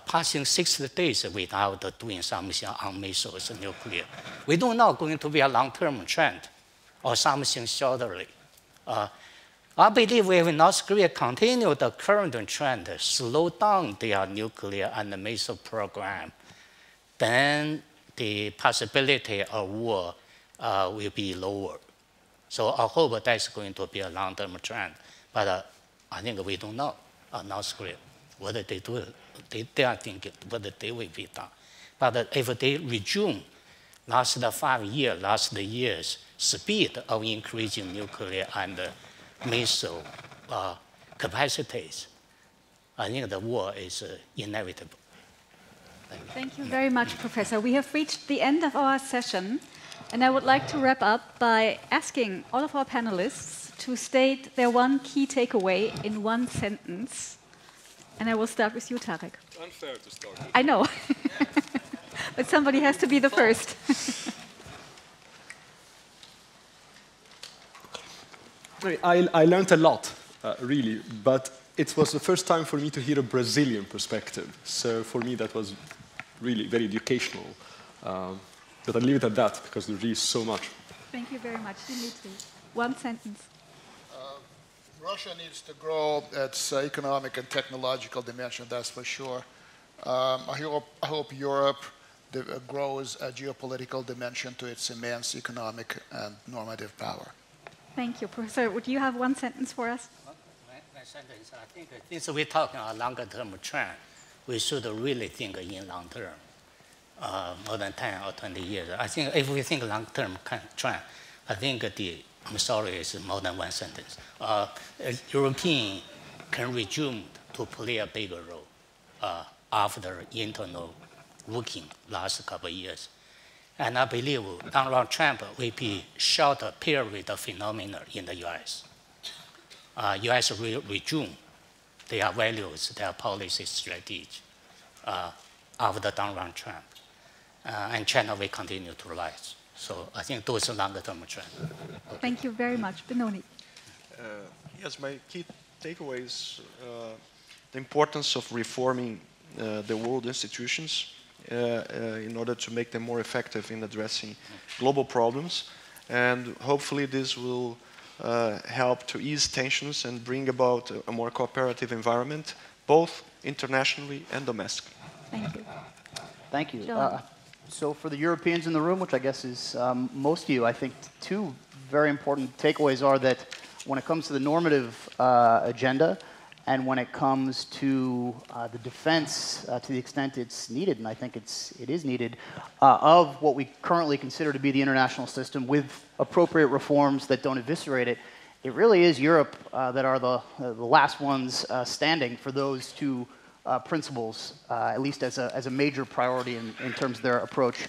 [SPEAKER 4] passing 60 days without doing something on missiles and nuclear. We don't know going to be a long-term trend or something shortly. I believe if North Korea continue the current trend, slow down their nuclear and missile program, then the possibility of war will be lower. So I hope that's going to be a long-term trend. But I think we don't know North Korea, whether they do it. They are thinking whether they will be done. But if they resume last 5 years, speed of increasing nuclear and missile capacities, I think the war is inevitable.
[SPEAKER 1] Thank you very much, Professor. We have reached the end of our session, and I would like to wrap up by asking all of our panelists to state their one key takeaway in one sentence. And I will start with you, Tarek.
[SPEAKER 2] Unfair to start.
[SPEAKER 1] I know. But somebody has to be the first.
[SPEAKER 2] I learned a lot, really, but it was the first time for me to hear a Brazilian perspective. So for me, that was really very educational. But I'll leave it at that, because there really is so much.
[SPEAKER 1] Thank you very much. Dmitri, one sentence.
[SPEAKER 3] Russia needs to grow its economic and technological dimension, that's for sure. I hope Europe grows a geopolitical dimension to its immense economic and normative power.
[SPEAKER 1] Thank you. Professor, would you have one sentence for us?
[SPEAKER 4] One sentence. I think since we're talking a longer-term trend, we should really think in long term, more than 10 or 20 years. I think if we think long-term trend, I think I'm sorry, it's more than one sentence. European can resume to play a bigger role after internal working last couple of years. And I believe Donald Trump will be shorter period of phenomena in the US. US will resume their values, their policy strategy after Donald Trump. And China will continue to rise. So I think those are longer-term trends.
[SPEAKER 1] Thank you very much. Benoni.
[SPEAKER 5] Yes, my key takeaway is the importance of reforming the world institutions in order to make them more effective in addressing global problems. And hopefully this will help to ease tensions and bring about a more cooperative environment, both internationally and domestically.
[SPEAKER 1] Thank you.
[SPEAKER 6] Thank you. So for the Europeans in the room, which I guess is most of you, I think two very important takeaways are that when it comes to the normative agenda and when it comes to the defense to the extent it's needed, and I think it is needed, of what we currently consider to be the international system with appropriate reforms that don't eviscerate it, it really is Europe that are the last ones standing for those two principles, at least as a major priority in terms of their approach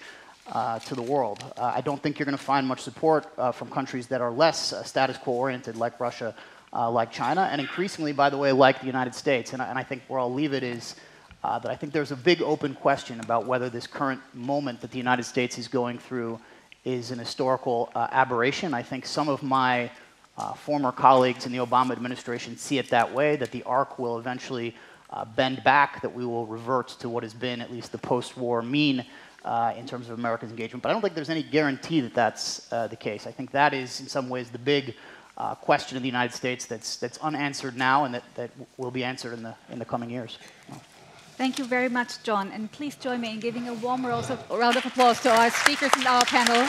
[SPEAKER 6] to the world. I don't think you're going to find much support from countries that are less status quo oriented, like Russia, like China, and increasingly, by the way, like the United States. And I think where I'll leave it is that I think there's a big open question about whether this current moment that the United States is going through is an historical aberration. I think some of my former colleagues in the Obama administration see it that way, that the arc will eventually bend back, that we will revert to what has been at least the post-war mean in terms of America's engagement. But I don't think there's any guarantee that that's the case. I think that is in some ways the big question in the United States that's unanswered now and that will be answered in the coming years.
[SPEAKER 1] Thank you very much, John. And please join me in giving a warm round of applause to our speakers and our panel.